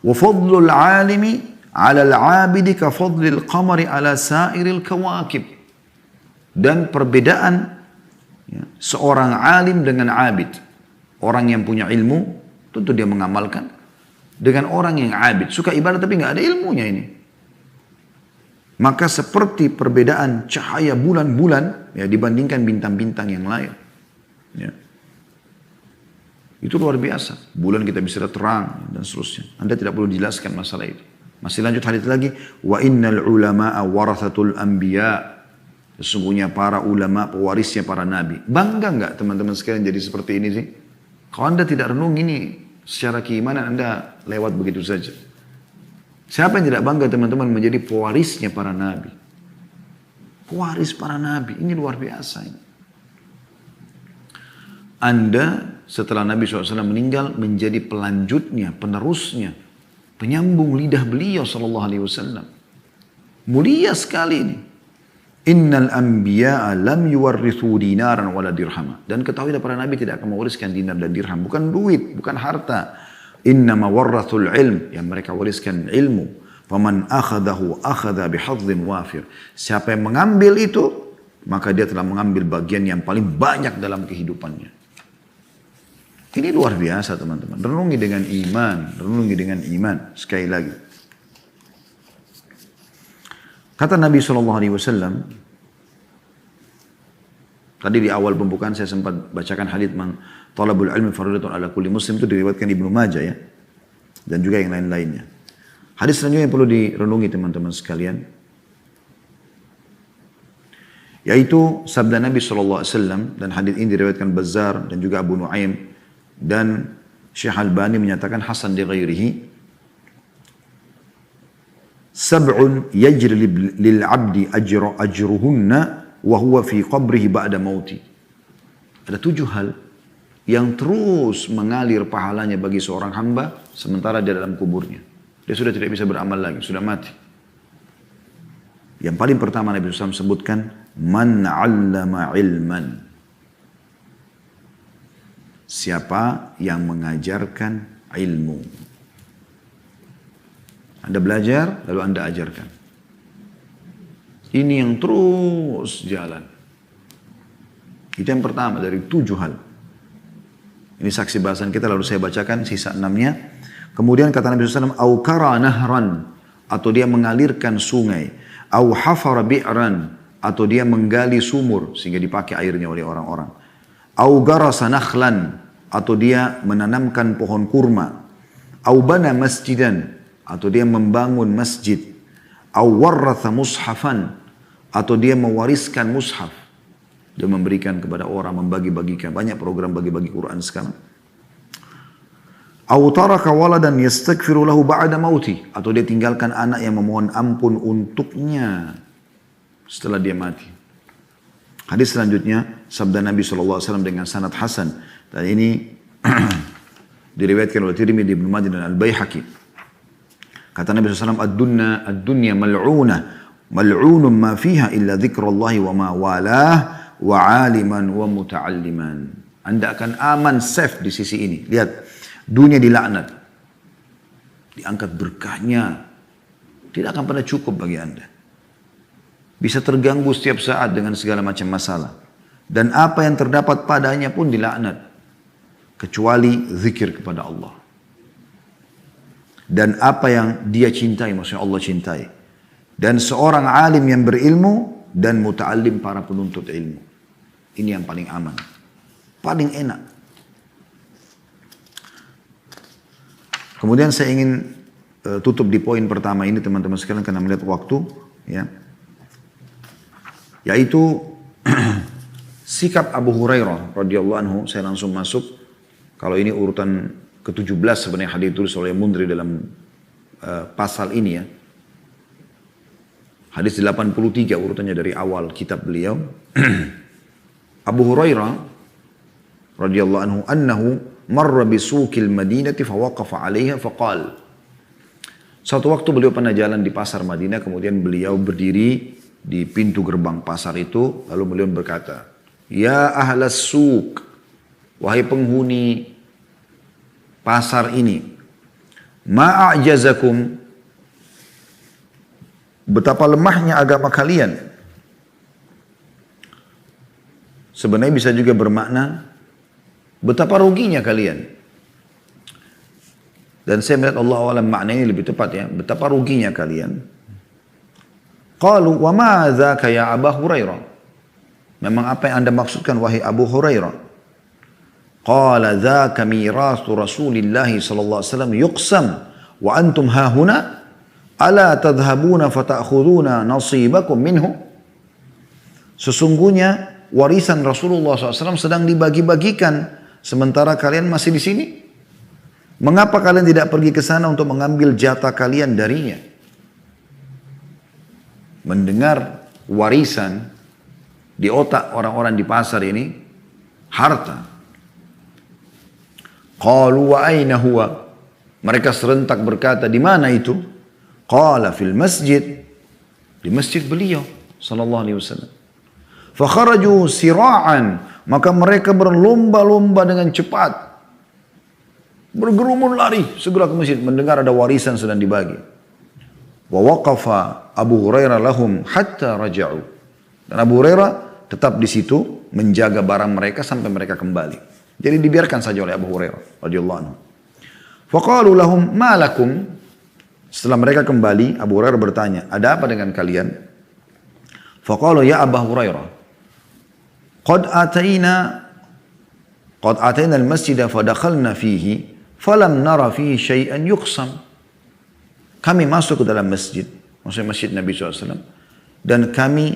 Wa fadlul alimi ala al-abidi ka fadlil qamari ala sairil kawakib. Dan perbedaan ya, seorang alim dengan abid. Orang yang punya ilmu, tentu dia mengamalkan. Dengan orang yang abid, suka ibadah tapi nggak ada ilmunya ini. Maka seperti perbedaan cahaya bulan-bulan ya, dibandingkan bintang-bintang yang lain. Ya. Itu luar biasa. Bulan kita bisa terang dan seterusnya. Anda tidak perlu jelaskan masalah itu. Masih lanjut hadits lagi. Wa innal ulama'a warathatul anbiya. Sesungguhnya para ulama pewarisnya para nabi. Bangga nggak teman-teman sekalian jadi seperti ini sih? Kalau Anda tidak renung ini secara keimanan Anda lewat begitu saja. Siapa yang tidak bangga teman-teman menjadi pewarisnya para nabi? Pewaris para nabi. Ini luar biasa ini. Anda setelah Nabi SAW meninggal menjadi pelanjutnya, penerusnya, penyambung lidah beliau SAW. Mulia sekali ini. Innal anbiya'a lam yuwarrithu dinaran wala dirhama. Dan ketahuilah para nabi tidak akan mewariskan dinar dan dirham. Bukan duit, bukan harta. Innama warrathul ilm. Yang mereka wariskan ilmu. Faman akhadahu akhadha bihadzin wafir. Siapa yang mengambil itu, maka dia telah mengambil bagian yang paling banyak dalam kehidupannya. Ini luar biasa teman-teman. Renungi dengan iman. Renungi dengan iman. Sekali lagi. Kata Nabi SAW. Tadi di awal pembukaan saya sempat bacakan hadits man talabul ilmi fardhatun ala kulli muslim. Itu diriwayatkan Ibnu Majah ya. Dan juga yang lain-lainnya. Hadis selanjutnya yang perlu direnungi teman-teman sekalian. Yaitu sabda Nabi SAW. Dan hadits ini diriwayatkan Bazzar dan juga Abu Nuaim. Dan Syekh Albani menyatakan hasan di ghairihi. Sab'un yajri lil abdi ajruhunna wa huwa fi qabrihi ba'da mauti. Ada 7 hal yang terus mengalir pahalanya bagi seorang hamba sementara dia dalam kuburnya. Dia sudah tidak bisa beramal lagi, sudah mati. Yang paling pertama Nabi SAW sebutkan man 'allama ilman. Siapa yang mengajarkan ilmu. Anda belajar, lalu Anda ajarkan. Ini yang terus jalan. Itu yang pertama dari 7 hal. Ini saksi bahasan kita, lalu saya bacakan sisa 6-nya. Kemudian kata Nabi SAW, au kara nahran, atau dia mengalirkan sungai. Au hafara bi'ran, atau dia menggali sumur, sehingga dipakai airnya oleh orang-orang. Au garasa nakhlan, atau dia menanamkan pohon kurma. Au bana masjidan, atau dia membangun masjid. Au warratha mushafan, atau dia mewariskan mushaf. Dia memberikan kepada orang, membagi-bagikan. Banyak program bagi-bagi Quran sekarang. Au taraka waladan yastaghfiru lahu ba'da mauti, atau dia tinggalkan anak yang memohon ampun untuknya setelah dia mati. Hadis selanjutnya sabda Nabi SAW dengan sanad hasan, dan ini diriwayatkan oleh Tirmidzi, Ibnu Majah dan Al-Baihaqi. Kata Nabi SAW, ad-dunya mal'unah, mal'unun ma fiha illa dzikrullah wa ma walah wa 'aliman wa muta'alliman. Anda akan aman, safe di sisi ini. Lihat, dunia dilaknat, diangkat berkahnya, tidak akan pernah cukup bagi Anda. Bisa terganggu setiap saat dengan segala macam masalah. Dan apa yang terdapat padanya pun dilaknat. Kecuali zikir kepada Allah. Dan apa yang dia cintai, maksudnya Allah cintai. Dan seorang alim yang berilmu dan muta'allim, para penuntut ilmu. Ini yang paling aman. Paling enak. Kemudian saya ingin tutup di poin pertama ini teman-teman sekalian karena melihat waktu. Ya. Yaitu sikap Abu Hurairah radhiyallahu anhu. Saya langsung masuk. Kalau ini urutan ke-17 sebenarnya hadis ditulis oleh Mundri dalam pasal ini ya. Hadis 83 urutannya dari awal kitab beliau. Abu Hurairah radhiyallahu anhu annahu marra bisuqil Madinati fawaqafa 'alaiha faqal. Suatu waktu beliau pernah jalan di pasar Madinah, kemudian beliau berdiri di pintu gerbang pasar itu, lalu beliau berkata, "Ya ahlas suq, wahai penghuni pasar ini, ma'ajazakum, betapa lemahnya agama kalian." Sebenarnya bisa juga bermakna betapa ruginya kalian. Dan saya melihat Allah alam makna ini lebih tepat ya, betapa ruginya kalian. Qalu wa ma dzaka ya Abu Hurairah? Memang apa yang Anda maksudkan wahai Abu Hurairah? Qala dzaka mirasu Rasulillah sallallahu alaihi wasallam yuqsam wa antum hahuna ala tadhhabuna fata'khuduna nasibakum minhu. Sesungguhnya warisan Rasulullah SAW sedang dibagi-bagikan sementara kalian masih di sini. Mengapa kalian tidak pergi ke sana untuk mengambil jatah kalian darinya? Mendengar warisan di otak orang-orang di pasar ini harta. Qalu wa aina huwa? Mereka serentak berkata, di mana itu? Qala fil masjid. Di masjid beliau sallallahu alaihi wasallam. Fa kharaju sira'an, maka mereka berlomba-lomba dengan cepat. Bergerumun lari segera ke masjid mendengar ada warisan sedang dibagi. Wa waqafa Abu Hurairah lahum hatta raja'u. Dan Abu Hurairah tetap di situ menjaga barang mereka sampai mereka kembali. Jadi dibiarkan saja oleh Abu Hurairah radhiyallahu anhu. Faqalu lahum ma lakum? Setelah mereka kembali, Abu Hurairah bertanya, ada apa dengan kalian? Faqalu ya Abu Hurairah, qad atayna al-masjid fadakhalna fihi falam nara fihi syai'an yuqsam. Kami masuk ke dalam masjid, maksudnya masjid Nabi SAW, dan kami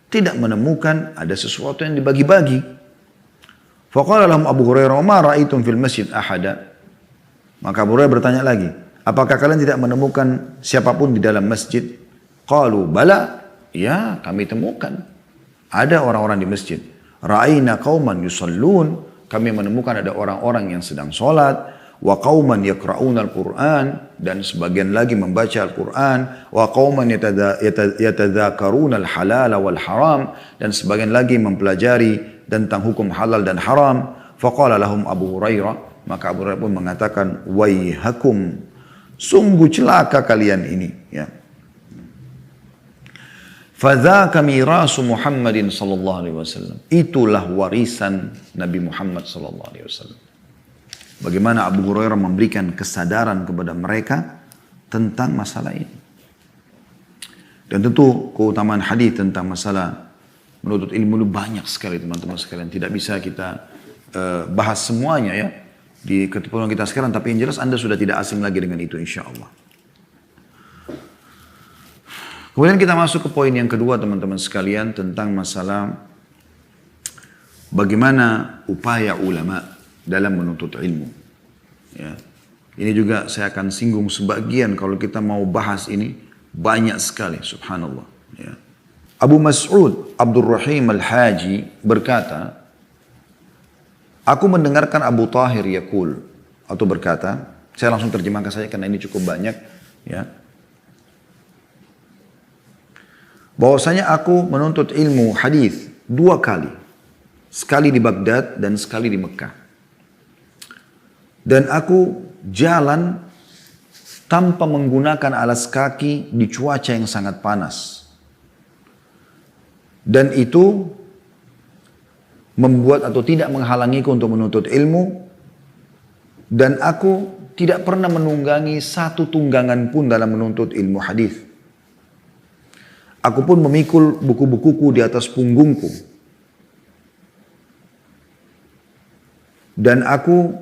tidak menemukan ada sesuatu yang dibagi-bagi. Faqala lahum Abu Hurairah, ma ra'aitum fil masjid ahada? Maka Abu Hurairah bertanya lagi, apakah kalian tidak menemukan siapapun di dalam masjid? Qalu bala, ya kami temukan. Ada orang-orang di masjid. Ra'ayna qauman yusallun, kami menemukan ada orang-orang yang sedang sholat. Wa qauman yaqra'una al-Qur'an, dan sebagian lagi membaca Al-Qur'an. Wa qauman yatadzakaruna al-halal wal haram, dan sebagian lagi mempelajari tentang hukum halal dan haram. Faqala lahum Abu Hurairah, maka Abu Hurairah pun mengatakan, waihakum, sungguh celaka kalian ini ya. Fadzaka mirasu Muhammadin sallallahu alaihi wasallam, itulah warisan Nabi Muhammad sallallahu alaihi wasallam. Bagaimana Abu Hurairah memberikan kesadaran kepada mereka tentang masalah ini. Dan tentu keutamaan hadis tentang masalah menuntut ilmu itu banyak sekali teman-teman sekalian. Tidak bisa kita bahas semuanya ya di ketemuan kita sekarang. Tapi yang jelas Anda sudah tidak asing lagi dengan itu insya Allah. Kemudian kita masuk ke poin yang kedua teman-teman sekalian tentang masalah bagaimana upaya ulama dalam menuntut ilmu. Ya. Ini juga saya akan singgung sebagian kalau kita mau bahas ini banyak sekali, subhanallah. Ya. Abu Mas'ud Abdurrahim Al-Haji berkata, aku mendengarkan Abu Tahir yaqul atau berkata, saya langsung terjemahkan saja karena ini cukup banyak, ya. Bahwasanya aku menuntut ilmu hadis 2 kali. Sekali di Baghdad dan sekali di Mekah. Dan aku jalan tanpa menggunakan alas kaki di cuaca yang sangat panas. Dan itu membuat atau tidak menghalangiku untuk menuntut ilmu. Dan aku tidak pernah menunggangi satu tunggangan pun dalam menuntut ilmu hadis. Aku pun memikul buku-bukuku di atas punggungku. Dan aku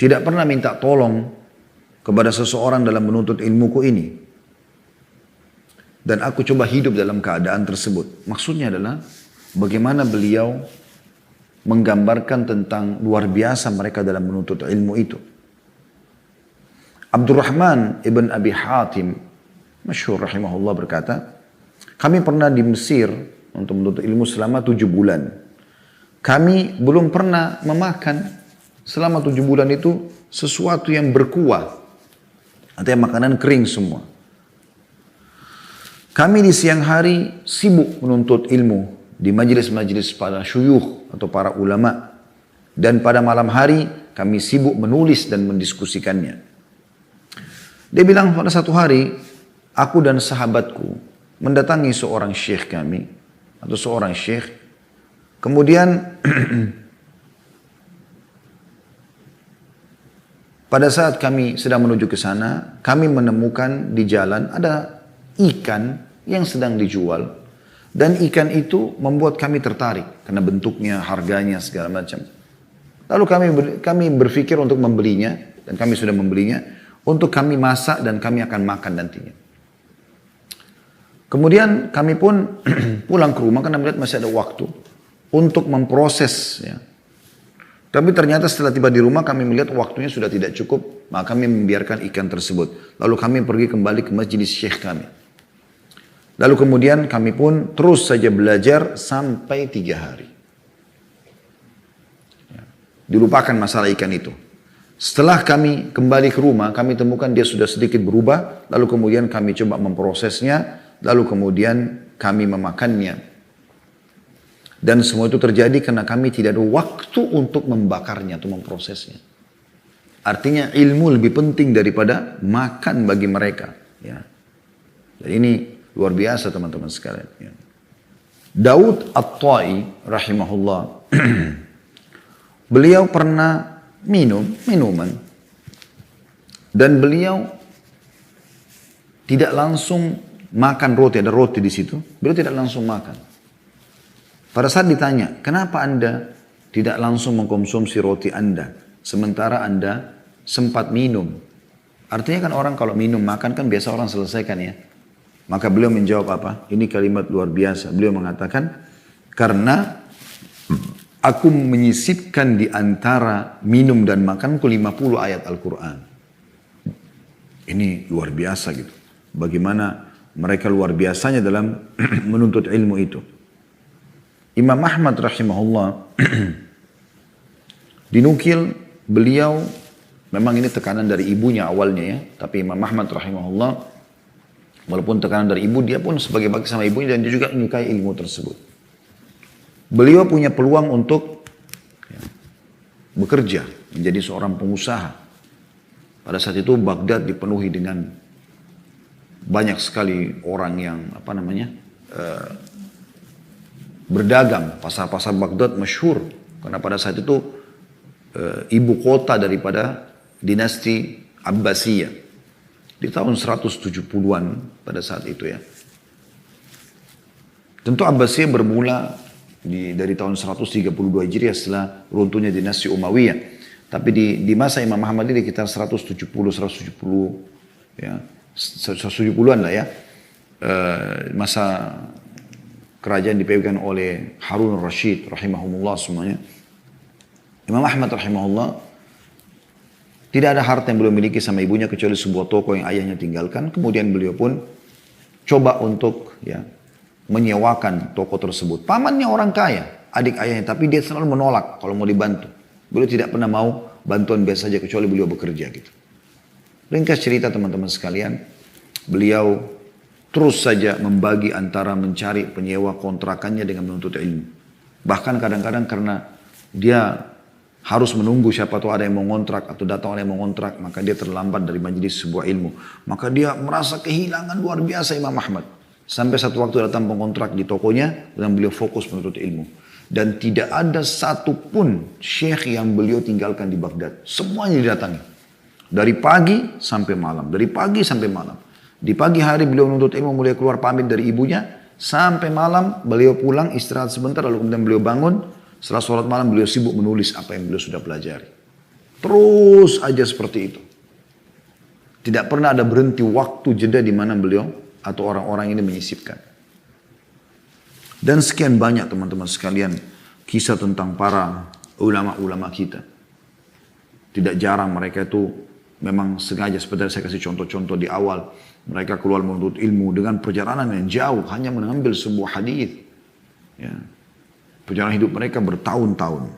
tidak pernah minta tolong kepada seseorang dalam menuntut ilmuku ini. Dan aku coba hidup dalam keadaan tersebut. Maksudnya adalah bagaimana beliau menggambarkan tentang luar biasa mereka dalam menuntut ilmu itu. Abdurrahman ibn Abi Hatim masyhur rahimahullah berkata, kami pernah di Mesir untuk menuntut ilmu selama 7 bulan. Kami belum pernah memakan selama 7 bulan itu sesuatu yang berkuah. Artinya makanan kering semua. Kami di siang hari sibuk menuntut ilmu di majelis-majelis para syuyukh atau para ulama. Dan pada malam hari kami sibuk menulis dan mendiskusikannya. Dia bilang pada satu hari, aku dan sahabatku mendatangi seorang syekh kami atau seorang syekh. Kemudian pada saat kami sedang menuju ke sana, kami menemukan di jalan ada ikan yang sedang dijual. Dan ikan itu membuat kami tertarik karena bentuknya, harganya, segala macam. Lalu kami berpikir untuk membelinya, dan kami sudah membelinya, untuk kami masak dan kami akan makan nantinya. Kemudian kami pun pulang ke rumah karena melihat masih ada waktu untuk memproses. Ya. Tapi ternyata setelah tiba di rumah kami melihat waktunya sudah tidak cukup, maka kami membiarkan ikan tersebut. Lalu kami pergi kembali ke masjid syekh kami. Lalu kemudian kami pun terus saja belajar sampai 3 hari. Ya. Dilupakan masalah ikan itu. Setelah kami kembali ke rumah, kami temukan dia sudah sedikit berubah. Lalu kemudian kami coba memprosesnya. Lalu kemudian kami memakannya. Dan semua itu terjadi karena kami tidak ada waktu untuk membakarnya atau memprosesnya. Artinya ilmu lebih penting daripada makan bagi mereka. Ya. Dan ini luar biasa teman-teman sekalian. Ya. Daud At-Tai rahimahullah. Beliau pernah minum minuman. Dan beliau tidak langsung makan roti. Ada roti di situ. Beliau tidak langsung makan. Pada saat ditanya, kenapa Anda tidak langsung mengkonsumsi roti Anda, sementara Anda sempat minum? Artinya kan orang kalau minum, makan kan biasa orang selesaikan ya. Maka beliau menjawab apa? Ini kalimat luar biasa. Beliau mengatakan, karena aku menyisipkan di antara minum dan makanku 50 ayat Al-Quran. Ini luar biasa gitu. Bagaimana mereka luar biasanya dalam menuntut ilmu itu. Imam Ahmad rahimahullah dinukil beliau, memang ini tekanan dari ibunya awalnya ya, tapi Imam Ahmad rahimahullah walaupun tekanan dari ibu, dia pun sebagai bakti sama ibunya dan dia juga menyukai ilmu tersebut. Beliau punya peluang untuk ya, bekerja menjadi seorang pengusaha. Pada saat itu Baghdad dipenuhi dengan banyak sekali orang yang berdagang. Pasar-pasar Baghdad masyhur karena pada saat itu ibu kota daripada dinasti Abbasiyah di tahun 170-an pada saat itu ya. Tentu Abbasiyah bermula dari tahun 132 Hijriah setelah runtuhnya dinasti Umayyah. Tapi di masa Imam Ahmad ini sekitar 170 ya, 170-an lah ya. Masa kerajaan dipegang oleh Harun al-Rashid rahimahumullah semuanya. Imam Ahmad rahimahullah Tidak ada harta yang beliau miliki sama ibunya kecuali sebuah toko yang ayahnya tinggalkan. Kemudian beliau pun coba untuk ya menyewakan toko tersebut. Pamannya orang kaya, adik ayahnya, tapi dia selalu menolak kalau mau dibantu. Beliau tidak pernah mau bantuan biasa saja kecuali beliau bekerja gitu. Ringkas cerita teman-teman sekalian, beliau terus saja membagi antara mencari penyewa kontrakannya dengan menuntut ilmu. Bahkan kadang-kadang karena dia harus menunggu siapa tahu ada yang mau ngontrak atau datang orang yang mau ngontrak, maka dia terlambat dari majelis sebuah ilmu. Maka dia merasa kehilangan luar biasa Imam Ahmad. Sampai satu waktu datang pengontrak di tokonya dan beliau fokus menuntut ilmu. Dan tidak ada satupun syekh yang beliau tinggalkan di Baghdad. Semuanya didatangi. Dari pagi sampai malam. Dari pagi sampai malam. Di pagi hari beliau menuntut ilmu, mulai keluar pamit dari ibunya. Sampai malam beliau pulang istirahat sebentar lalu kemudian beliau bangun. Setelah sholat malam beliau sibuk menulis apa yang beliau sudah pelajari. Terus aja seperti itu. Tidak pernah ada berhenti waktu jeda di mana beliau atau orang-orang ini menyisipkan. Dan sekian banyak teman-teman sekalian kisah tentang para ulama-ulama kita. Tidak jarang mereka itu memang sengaja seperti saya kasih contoh-contoh di awal. Mereka keluar menuntut ilmu dengan perjalanan yang jauh hanya mengambil sebuah hadis. Ya. Perjalanan hidup mereka bertahun-tahun.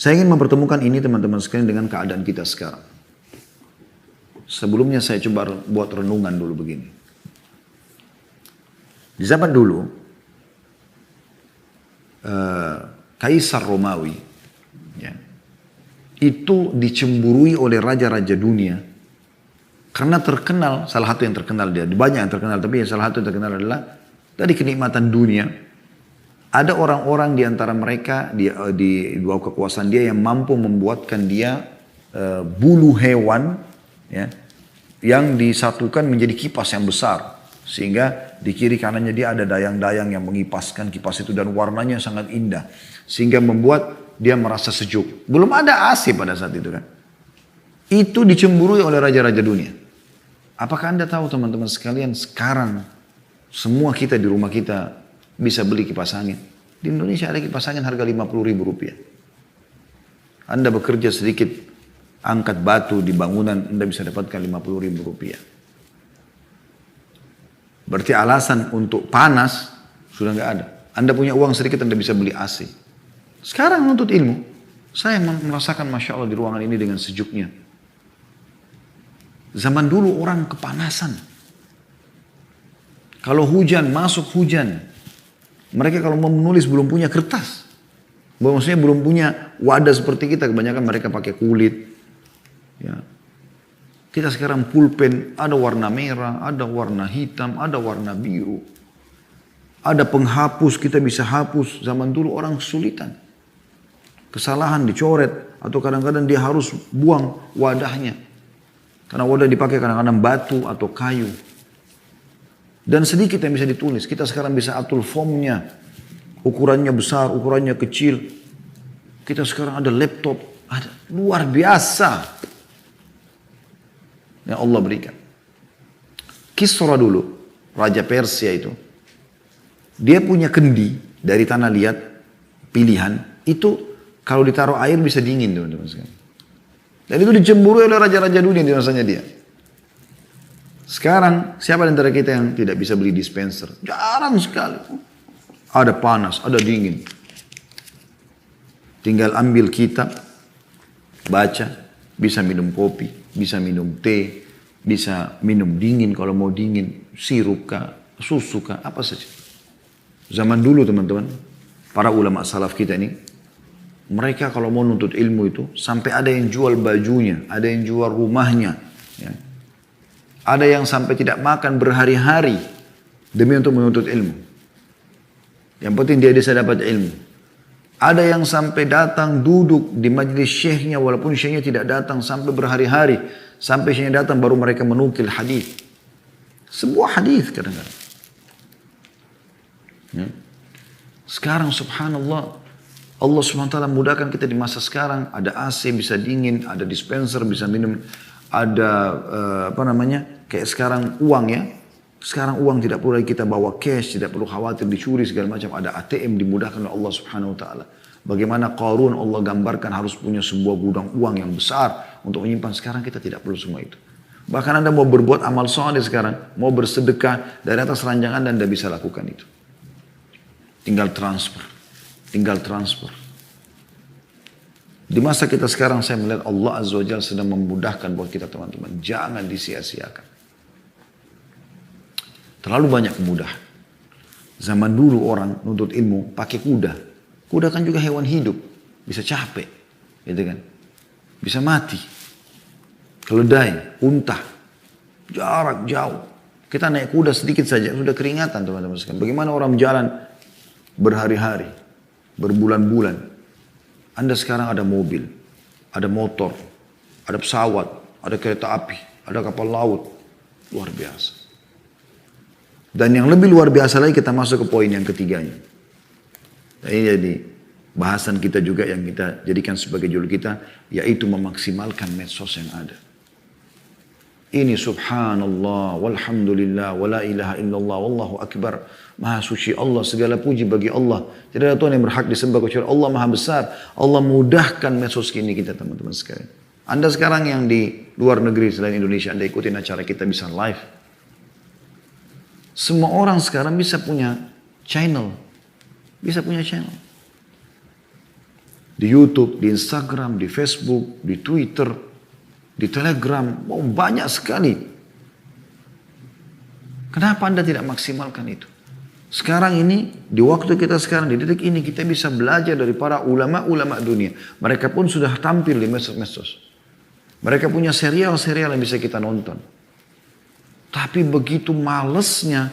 Saya ingin mempertemukan ini teman-teman sekalian dengan keadaan kita sekarang. Sebelumnya saya coba buat renungan dulu begini. Di zaman dulu, Kaisar Romawi ya, itu dicemburui oleh raja-raja dunia karena terkenal, salah satu yang terkenal dia, banyak yang terkenal, tapi salah satu yang terkenal adalah tadi kenikmatan dunia. Ada orang-orang di antara mereka di bawah kekuasaan dia yang mampu membuatkan dia bulu hewan ya, yang disatukan menjadi kipas yang besar. Sehingga di kiri kanannya dia ada dayang-dayang yang mengipaskan kipas itu dan warnanya sangat indah. Sehingga membuat dia merasa sejuk. Belum ada AC pada saat itu kan. Itu dicemburui oleh raja-raja dunia. Apakah Anda tahu teman-teman sekalian sekarang semua kita di rumah kita bisa beli kipas angin. Di Indonesia ada kipas angin harga 50.000 rupiah. Anda bekerja sedikit, angkat batu di bangunan, Anda bisa dapatkan 50.000 rupiah. Berarti alasan untuk panas sudah nggak ada. Anda punya uang sedikit, Anda bisa beli AC. Sekarang menuntut ilmu, saya merasakan Masya Allah di ruangan ini dengan sejuknya. Zaman dulu orang kepanasan. Kalau hujan, masuk hujan. Mereka kalau mau menulis belum punya kertas. Maksudnya belum punya wadah seperti kita. Kebanyakan mereka pakai kulit. Ya. Kita sekarang pulpen. Ada warna merah, ada warna hitam, ada warna biru. Ada penghapus, kita bisa hapus. Zaman dulu orang kesulitan. Kesalahan dicoret. Atau kadang-kadang dia harus buang wadahnya. Karena wadah dipakai kadang-kadang batu atau kayu. Dan sedikit yang bisa ditulis. Kita sekarang bisa atur formnya. Ukurannya besar, ukurannya kecil. Kita sekarang ada laptop. Ada luar biasa. Yang Allah berikan. Kisra dulu. Raja Persia itu. Dia punya kendi dari tanah liat. Pilihan. Itu kalau ditaruh air bisa dingin teman-teman sekalian. Dan itu dicemburui oleh raja-raja dunia di masanya dia. Sekarang, siapa di antara kita yang tidak bisa beli dispenser? Jarang sekali. Ada panas, ada dingin. Tinggal ambil kitab, baca, bisa minum kopi, bisa minum teh, bisa minum dingin kalau mau dingin, sirup kah, susu kah, apa saja. Zaman dulu teman-teman, para ulama salaf kita ini, mereka kalau mau nuntut ilmu itu, sampai ada yang jual bajunya, ada yang jual rumahnya, ya. Ada yang sampai tidak makan berhari-hari demi untuk menuntut ilmu. Yang penting dia bisa dapat ilmu. Ada yang sampai datang duduk di majlis syekhnya walaupun syekhnya tidak datang sampai berhari-hari. Sampai syekhnya datang baru mereka menukil hadis. Sebuah hadis kadang-kadang. Ya. Sekarang subhanallah. Allah SWT mudahkan kita di masa sekarang. Ada AC bisa dingin, ada dispenser bisa minum. Ada kayak sekarang uang ya. Sekarang uang tidak perlu lagi kita bawa cash, tidak perlu khawatir dicuri segala macam. Ada ATM dimudahkan oleh Allah Subhanahu Wa Taala. Bagaimana Qarun Allah gambarkan harus punya sebuah gudang uang yang besar untuk menyimpan. Sekarang kita tidak perlu semua itu. Bahkan Anda mau berbuat amal soleh sekarang, mau bersedekah dari atas ranjangan dan Anda bisa lakukan itu. Tinggal transfer. Tinggal transfer. Di masa kita sekarang saya melihat Allah Azza wa Jalla sedang memudahkan buat kita teman-teman. Jangan disia-siakan. Terlalu banyak kemudahan. Zaman dulu orang nuntut ilmu pakai kuda. Kuda kan juga hewan hidup. Bisa capek. Gitu kan. Bisa mati. Keledai, unta. Jarak jauh. Kita naik kuda sedikit saja. Sudah keringatan teman-teman sekalian. Bagaimana orang jalan berhari-hari. Berbulan-bulan. Anda sekarang ada mobil. Ada motor. Ada pesawat. Ada kereta api. Ada kapal laut. Luar biasa. Dan yang lebih luar biasa lagi kita masuk ke poin yang ketiganya. Ini jadi bahasan kita juga yang kita jadikan sebagai judul kita. Yaitu memaksimalkan medsos yang ada. Ini subhanallah, walhamdulillah, wala ilaha illallah, wallahu akbar. Maha suci Allah, segala puji bagi Allah. Tidak ada Tuhan yang berhak disembah kecuali Allah maha besar. Allah mudahkan medsos ini kita teman-teman sekalian. Anda sekarang yang di luar negeri selain Indonesia, Anda ikutin acara kita bisa live. Semua orang sekarang bisa punya channel. Bisa punya channel. Di YouTube, di Instagram, di Facebook, di Twitter, di Telegram. Oh, banyak sekali. Kenapa Anda tidak maksimalkan itu? Sekarang ini, di waktu kita sekarang, di detik ini, kita bisa belajar dari para ulama-ulama dunia. Mereka pun sudah tampil di medsos-medsos. Mereka punya serial-serial yang bisa kita nonton. Tapi begitu malesnya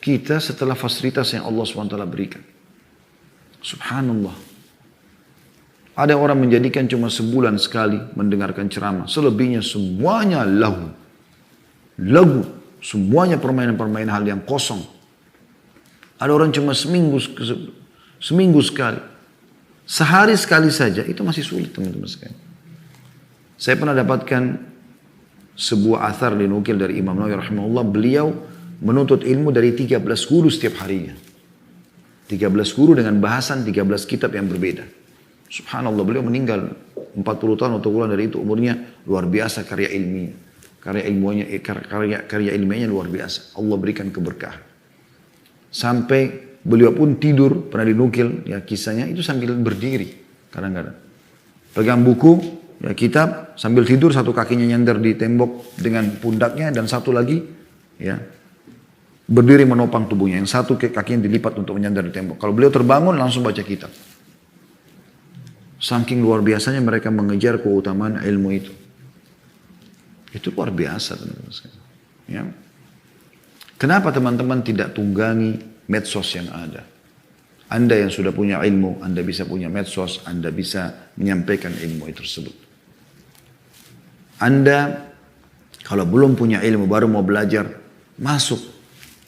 kita setelah fasilitas yang Allah SWT berikan. Subhanallah. Ada orang menjadikan cuma sebulan sekali mendengarkan ceramah. Selebihnya semuanya lagu. Lagu. Semuanya permainan-permainan hal yang kosong. Ada orang cuma seminggu sekali. Sehari sekali saja. Itu masih sulit teman-teman sekalian. Saya pernah dapatkan sebuah athar dinukil dari Imam Nawawi rahimahullah. Beliau menuntut ilmu dari 13 guru setiap harinya. 13 guru dengan bahasan 13 kitab yang berbeda. Subhanallah, beliau meninggal 40 tahun atau kurang dari itu umurnya. Luar biasa karya ilmiah. Karya ilmiahnya luar biasa. Allah berikan keberkahan. Sampai beliau pun tidur, pernah dinukil ya kisahnya itu sambil berdiri kadang-kadang. Pegang buku, ya kitab, sambil tidur satu kakinya nyender di tembok dengan pundaknya dan satu lagi ya berdiri menopang tubuhnya. Yang satu kakinya dilipat untuk menyandar di tembok. Kalau beliau terbangun langsung baca kitab. Saking luar biasanya mereka mengejar keutamaan ilmu itu. Itu luar biasa teman-teman. Ya. Kenapa teman-teman tidak tunggangi medsos yang ada? Anda yang sudah punya ilmu, Anda bisa punya medsos, Anda bisa menyampaikan ilmu itu tersebut. Anda kalau belum punya ilmu baru mau belajar, masuk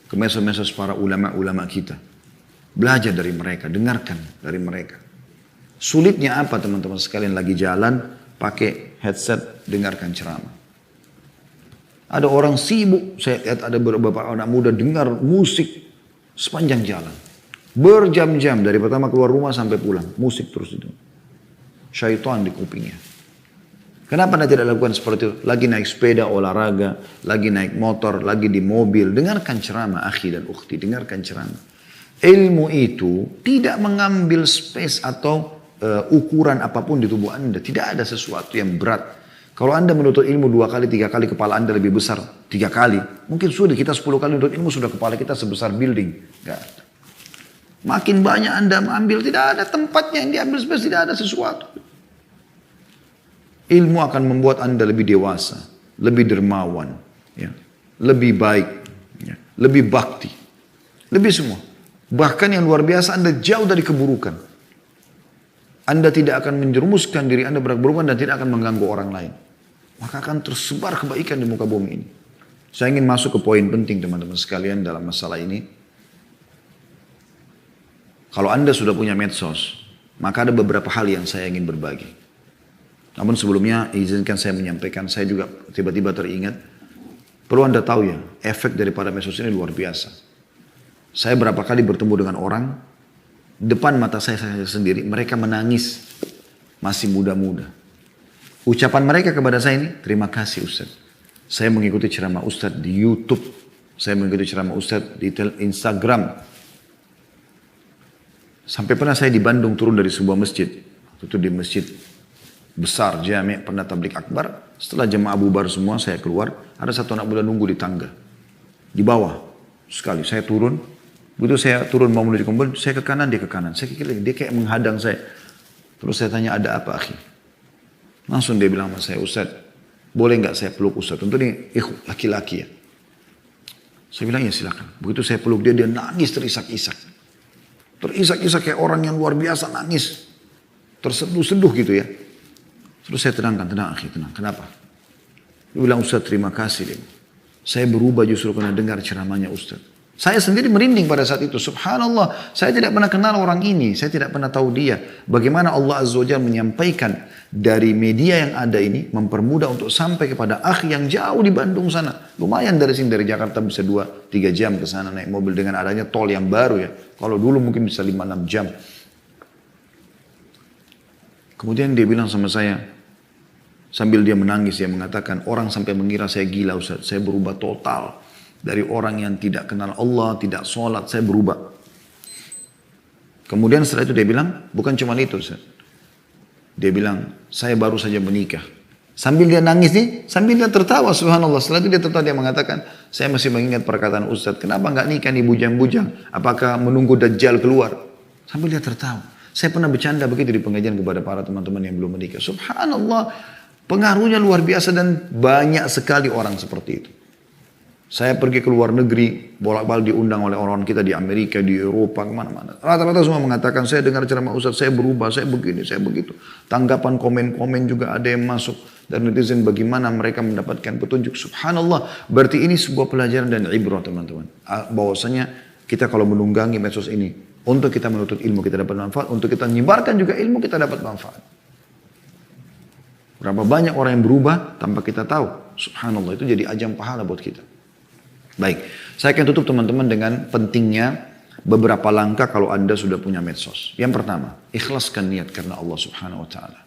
ke medsos-medsos para ulama-ulama kita. Belajar dari mereka, dengarkan dari mereka. Sulitnya apa teman-teman sekalian lagi jalan, pakai headset, dengarkan ceramah. Ada orang sibuk, saya lihat ada beberapa anak muda dengar musik sepanjang jalan. Berjam-jam dari pertama keluar rumah sampai pulang, musik terus itu. Syaitan di kupingnya. Kenapa Anda tidak lakukan seperti itu? Lagi naik sepeda, olahraga, lagi naik motor, lagi di mobil. Dengarkan ceramah, akhi dan ukhti. Dengarkan ceramah. Ilmu itu tidak mengambil space atau ukuran apapun di tubuh Anda. Tidak ada sesuatu yang berat. Kalau Anda menuntut ilmu 2 kali, 3 kali, kepala Anda lebih besar 3 kali. Mungkin sudah kita 10 kali menuntut ilmu, sudah kepala kita sebesar building. Gak ada. Makin banyak Anda mengambil, tidak ada tempatnya yang diambil space, tidak ada sesuatu. Ilmu akan membuat Anda lebih dewasa, lebih dermawan, ya, lebih baik, ya, lebih bakti, lebih semua. Bahkan yang luar biasa Anda jauh dari keburukan. Anda tidak akan menjerumuskan diri Anda berkeburukan dan tidak akan mengganggu orang lain. Maka akan tersebar kebaikan di muka bumi ini. Saya ingin masuk ke poin penting teman-teman sekalian dalam masalah ini. Kalau Anda sudah punya medsos, maka ada beberapa hal yang saya ingin berbagi. Namun sebelumnya izinkan saya menyampaikan, saya juga tiba-tiba teringat. Perlu Anda tahu ya, efek daripada medsos ini luar biasa. Saya berapa kali bertemu dengan orang, depan mata saya sendiri, mereka menangis. Masih muda-muda. Ucapan mereka kepada saya ini, terima kasih Ustaz. Saya mengikuti ceramah Ustaz di YouTube. Saya mengikuti ceramah Ustaz di Instagram. Sampai pernah saya di Bandung turun dari sebuah masjid. Itu di masjid besar, jami' pernah tablik akbar. Setelah jemaah bubar semua, saya keluar. Ada satu anak muda nunggu di tangga. Di bawah. Sekali, saya turun. Begitu saya turun mau menuju kumpul, saya ke kanan, dia ke kanan. Saya kira dia kayak menghadang saya. Terus saya tanya, ada apa akhi? Langsung dia bilang sama saya, Ustaz, boleh nggak saya peluk Ustaz? Tentu ini laki-laki ya. Saya bilang, ya silakan. Begitu saya peluk dia, dia nangis terisak-isak. Terisak-isak kayak orang yang luar biasa nangis. Terseduh-seduh gitu ya. Terus saya tenangkan, tenang akhi, tenang. Kenapa? Dia bilang, Ustaz terima kasih. Dia. Saya berubah justru karena dengar ceramahnya Ustaz. Saya sendiri merinding pada saat itu. Subhanallah, saya tidak pernah kenal orang ini. Saya tidak pernah tahu dia. Bagaimana Allah Azza wa Jalla menyampaikan dari media yang ada ini, mempermudah untuk sampai kepada akhi yang jauh di Bandung sana. Lumayan dari sini, dari Jakarta bisa 2-3 jam ke sana naik mobil dengan adanya tol yang baru ya. Kalau dulu mungkin bisa 5-6 jam. Kemudian dia bilang sama saya, sambil dia menangis, dia mengatakan, orang sampai mengira saya gila Ustaz. Saya berubah total. Dari orang yang tidak kenal Allah, tidak sholat, saya berubah. Kemudian setelah itu dia bilang, bukan cuma itu Ustaz. Dia bilang, saya baru saja menikah. Sambil dia nangis nih, sambil dia tertawa subhanallah. Setelah itu dia tertawa, dia mengatakan, saya masih mengingat perkataan Ustaz. Kenapa nggak nikah nih bujang-bujang? Apakah menunggu Dajjal keluar? Sambil dia tertawa. Saya pernah bercanda begitu di pengajian kepada para teman-teman yang belum menikah. Subhanallah, pengaruhnya luar biasa dan banyak sekali orang seperti itu. Saya pergi ke luar negeri, bolak-balik diundang oleh orang kita di Amerika, di Eropa, kemana-mana. Rata-rata semua mengatakan, saya dengar ceramah Ustaz, saya berubah, saya begini, saya begitu. Tanggapan komen-komen juga ada yang masuk. Dan netizen bagaimana mereka mendapatkan petunjuk. Subhanallah, berarti ini sebuah pelajaran dan ibrah teman-teman. Bahwasanya kita kalau menunggangi medsos ini, untuk kita menuntut ilmu kita dapat manfaat, untuk kita menyebarkan juga ilmu kita dapat manfaat. Berapa banyak orang yang berubah tanpa kita tahu. Subhanallah, itu jadi ajang pahala buat kita. Baik, saya akan tutup teman-teman dengan pentingnya beberapa langkah kalau Anda sudah punya medsos. Yang pertama, ikhlaskan niat karena Allah Subhanahu wa taala.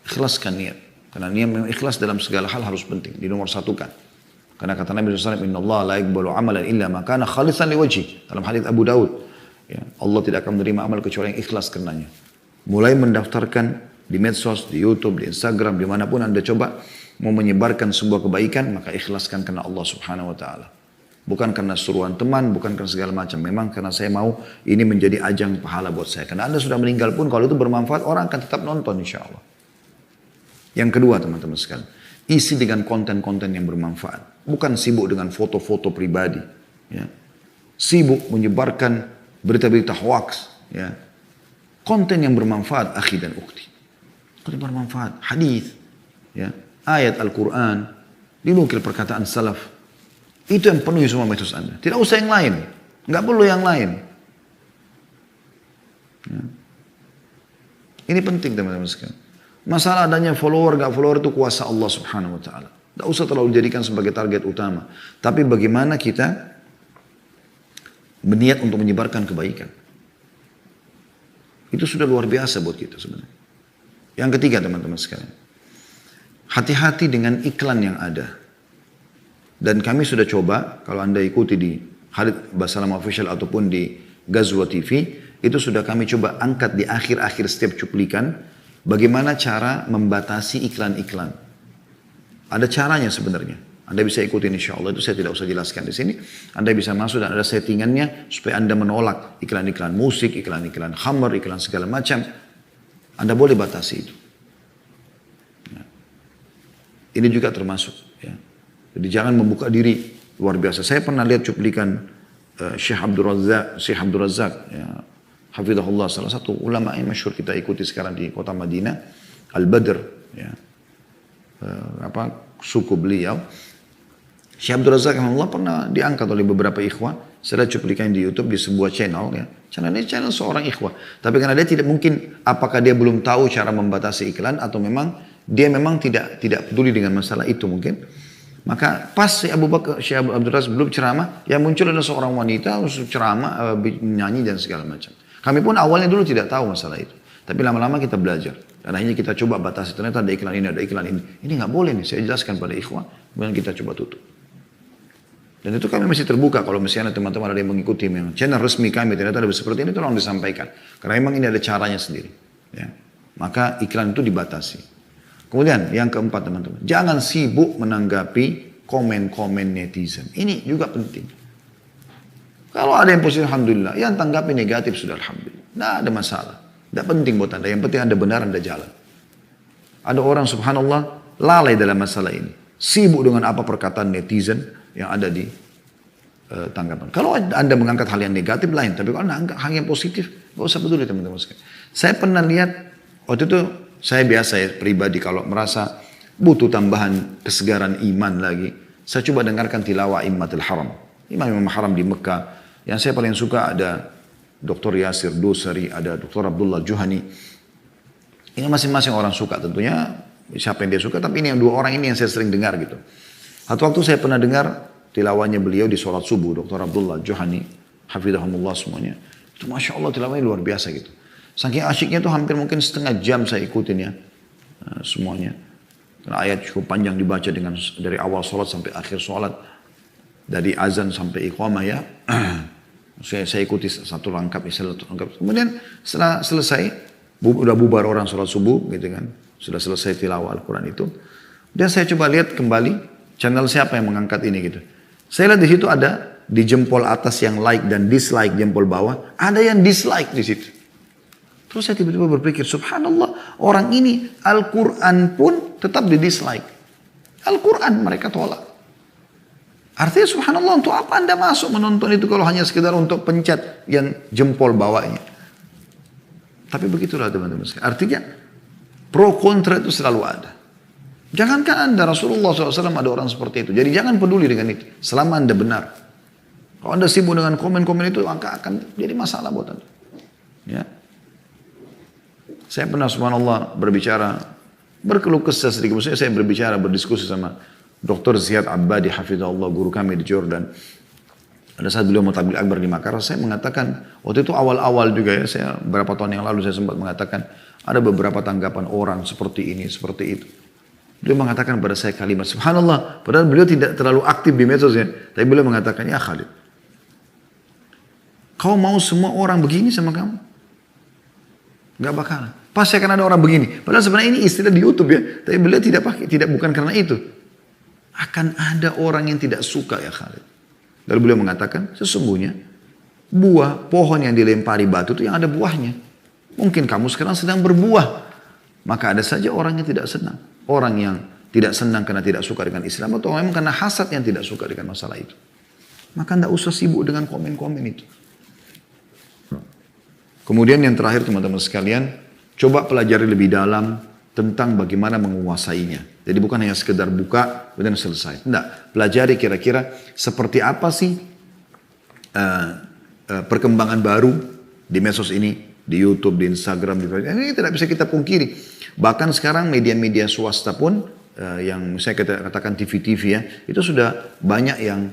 Ikhlaskan niat. Karena niat ikhlas dalam segala hal harus penting, di nomor satu kan. Karena kata Nabi SAW, "Innallaha la yaqbalu amalan illa ma kana khalisan liwajhi." Dalam hadits Abu Daud, ya, Allah tidak akan menerima amal kecuali yang ikhlas karenanya. Mulai mendaftarkan di medsos, di YouTube, di Instagram, dimanapun Anda coba, mau menyebarkan sebuah kebaikan, maka ikhlaskan karena Allah Subhanahu wa taala. Bukan karena suruhan teman, bukan karena segala macam. Memang karena saya mau ini menjadi ajang pahala buat saya. Karena Anda sudah meninggal pun kalau itu bermanfaat, orang akan tetap nonton insya Allah. Yang kedua teman-teman sekalian, isi dengan konten-konten yang bermanfaat. Bukan sibuk dengan foto-foto pribadi. Ya. Sibuk menyebarkan berita-berita hoax. Ya. Konten yang bermanfaat, akhi dan ukhti. Konten bermanfaat, hadis. Ya. Ayat Al-Quran, dinukil perkataan salaf. Itu yang penuhi semua medsos Anda. Tidak usah yang lain. Nggak perlu yang lain. Ya. Ini penting teman-teman sekalian. Masalah adanya follower, nggak follower itu kuasa Allah Subhanahu wa taala. Nggak usah terlalu dijadikan sebagai target utama. Tapi bagaimana kita berniat untuk menyebarkan kebaikan. Itu sudah luar biasa buat kita sebenarnya. Yang ketiga teman-teman sekalian. Hati-hati dengan iklan yang ada. Dan kami sudah coba, kalau Anda ikuti di Khalid Basalam Official ataupun di Ghazwa TV, itu sudah kami coba angkat di akhir-akhir setiap cuplikan, bagaimana cara membatasi iklan-iklan. Ada caranya sebenarnya. Anda bisa ikutin insya Allah, itu saya tidak usah jelaskan di sini. Anda bisa masuk dan ada settingannya supaya Anda menolak iklan-iklan musik, iklan-iklan khamr, iklan segala macam. Anda boleh batasi itu. Ini juga termasuk. Ya. Jadi jangan membuka diri luar biasa. Saya pernah lihat cuplikan Syekh Abdul Razak, ya, hafizahullah, salah satu ulama yang masyhur kita ikuti sekarang di kota Madinah, Al-Badr, ya. Suku beliau. Syekh Abdul Razak Allah pernah diangkat oleh beberapa ikhwah. Saya lihat cuplikan di YouTube di sebuah channel, ya. Channel ini channel seorang ikhwah. Tapi karena dia tidak mungkin, apakah dia belum tahu cara membatasi iklan atau memang dia memang tidak peduli dengan masalah itu mungkin. Maka pas Syekh Abdul Razak belum ceramah, yang muncul adalah seorang wanita ceramah, nyanyi dan segala macam. Kami pun awalnya dulu tidak tahu masalah itu. Tapi lama-lama kita belajar. Dan akhirnya kita coba batasi. Ternyata ada iklan ini, ada iklan ini. Ini nggak boleh nih, saya jelaskan pada ikhwan. Kemudian kita coba tutup. Dan itu kami masih terbuka kalau misalnya teman-teman ada yang mengikuti channel resmi kami ternyata ada seperti ini, tolong disampaikan. Karena memang ini ada caranya sendiri. Ya. Maka iklan itu dibatasi. Kemudian yang keempat teman-teman, jangan sibuk menanggapi komen-komen netizen. Ini juga penting. Kalau ada yang positif, alhamdulillah. Yang tanggapi negatif sudah alhamdulillah. Tidak ada masalah. Tidak penting buat anda. Yang penting anda benar, anda jalan. Ada orang subhanallah lalai dalam masalah ini. Sibuk dengan apa perkataan netizen yang ada di tanggapan. Kalau anda mengangkat hal yang negatif lain, tapi kalau anda angkat hal yang positif, gak usah peduli teman-teman sekalian. Saya pernah lihat, waktu itu saya biasa ya pribadi kalau merasa butuh tambahan kesegaran iman lagi, saya coba dengarkan tilawah Immatul Haram. Imam-imam haram di Mekah. Yang saya paling suka ada Dr. Yasir Dosari, ada Dr. Abdullah Juhani. Ini masing-masing orang suka tentunya, siapa yang dia suka, tapi ini yang dua orang ini yang saya sering dengar gitu. Satu waktu saya pernah dengar tilawahnya beliau di sholat subuh, Dr. Abdullah Juhani, hafidhahumullah semuanya. Itu Masya Allah tilawahnya luar biasa gitu. Saking asyiknya itu hampir mungkin setengah jam saya ikutin ya, semuanya. Karena ayat cukup panjang dibaca dari awal sholat sampai akhir sholat. Dari azan sampai iqamah ya. Saya ikuti satu rangkap. Kemudian setelah selesai, udah bubar orang sholat subuh gitu kan. Sudah selesai tilawah Al-Quran itu. Dan saya coba lihat kembali channel siapa yang mengangkat ini gitu. Saya lihat di situ ada di jempol atas yang like dan dislike jempol bawah, ada yang dislike di situ. Terus saya tiba-tiba berpikir, subhanallah, orang ini Al-Quran pun tetap di dislike. Al-Quran mereka tolak. Artinya subhanallah, untuk apa anda masuk menonton itu kalau hanya sekedar untuk pencet yang jempol bawahnya. Tapi begitulah teman-teman. Artinya pro kontra itu selalu ada. Jangankan anda, Rasulullah SAW ada orang seperti itu. Jadi jangan peduli dengan itu. Selama anda benar. Kalau anda sibuk dengan komen-komen itu, maka akan jadi masalah buat anda. Ya. Saya pernah subhanallah berbicara, berkeluh kesah sedikit. Maksudnya saya berbicara, berdiskusi sama Dr. Ziyad Abbadi, hafizahullah, guru kami di Jordan. Ada saat beliau mau tabligh akbar di Makassar, saya mengatakan, waktu itu awal-awal juga ya, saya beberapa tahun yang lalu saya sempat mengatakan, ada beberapa tanggapan orang seperti ini, seperti itu. Beliau mengatakan pada saya kalimat, subhanallah, padahal beliau tidak terlalu aktif di medsos ya, tapi beliau mengatakan, ya Khalid, kau mau semua orang begini sama kamu? Gak bakalan. Pasti akan ada orang begini. Padahal sebenarnya ini istilah di YouTube ya, tapi beliau tidak pakai, tidak bukan karena itu. Akan ada orang yang tidak suka ya Khalid. Lalu beliau mengatakan, sesungguhnya buah pohon yang dilempari batu itu yang ada buahnya. Mungkin kamu sekarang sedang berbuah. Maka ada saja orang yang tidak senang. Orang yang tidak senang karena tidak suka dengan Islam. Atau memang karena hasad yang tidak suka dengan masalah itu. Maka tidak usah sibuk dengan komen-komen itu. Kemudian yang terakhir teman-teman sekalian. Coba pelajari lebih dalam tentang bagaimana menguasainya. Jadi bukan hanya sekedar buka dan selesai. Tidak. Pelajari kira-kira seperti apa sih perkembangan baru di medsos ini. Di YouTube, di Instagram, ini tidak bisa kita pungkiri. Bahkan sekarang media-media swasta pun, yang saya katakan TV-TV ya, itu sudah banyak yang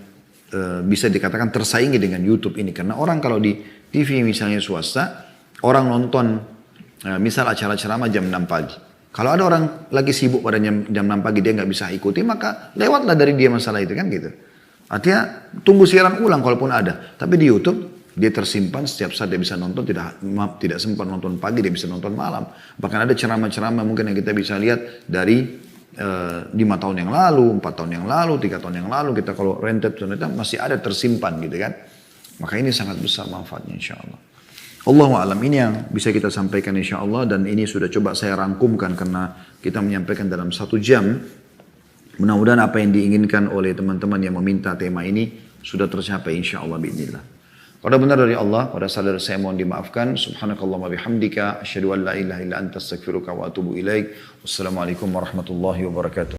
bisa dikatakan tersaingi dengan YouTube ini. Karena orang kalau di TV misalnya swasta, orang nonton misal acara ceramah jam 6 pagi. Kalau ada orang lagi sibuk pada jam 6 pagi, dia nggak bisa ikuti, maka lewatlah dari dia masalah itu kan gitu. Artinya tunggu siaran ulang kalaupun ada. Tapi di YouTube, dia tersimpan setiap saat dia bisa nonton, tidak sempat nonton pagi, dia bisa nonton malam. Bahkan ada ceramah-ceramah mungkin yang kita bisa lihat dari 5 tahun yang lalu, 4 tahun yang lalu, 3 tahun yang lalu. Kita kalau rentet ternyata masih ada tersimpan gitu kan. Maka ini sangat besar manfaatnya insya Allah. Allahu a'lam, ini yang bisa kita sampaikan insya Allah. Dan ini sudah coba saya rangkumkan karena kita menyampaikan dalam 1 jam. Mudah-mudahan apa yang diinginkan oleh teman-teman yang meminta tema ini sudah tercapai insya Allah bi'idznillah. Kalau benar dari Allah, pada saudara saya mohon dimaafkan. Subhanakallahumma bihamdika, asyhadu an la ilaha illa anta astaghfiruka wa atubu ilaik. Wassalamualaikum warahmatullahi wabarakatuh.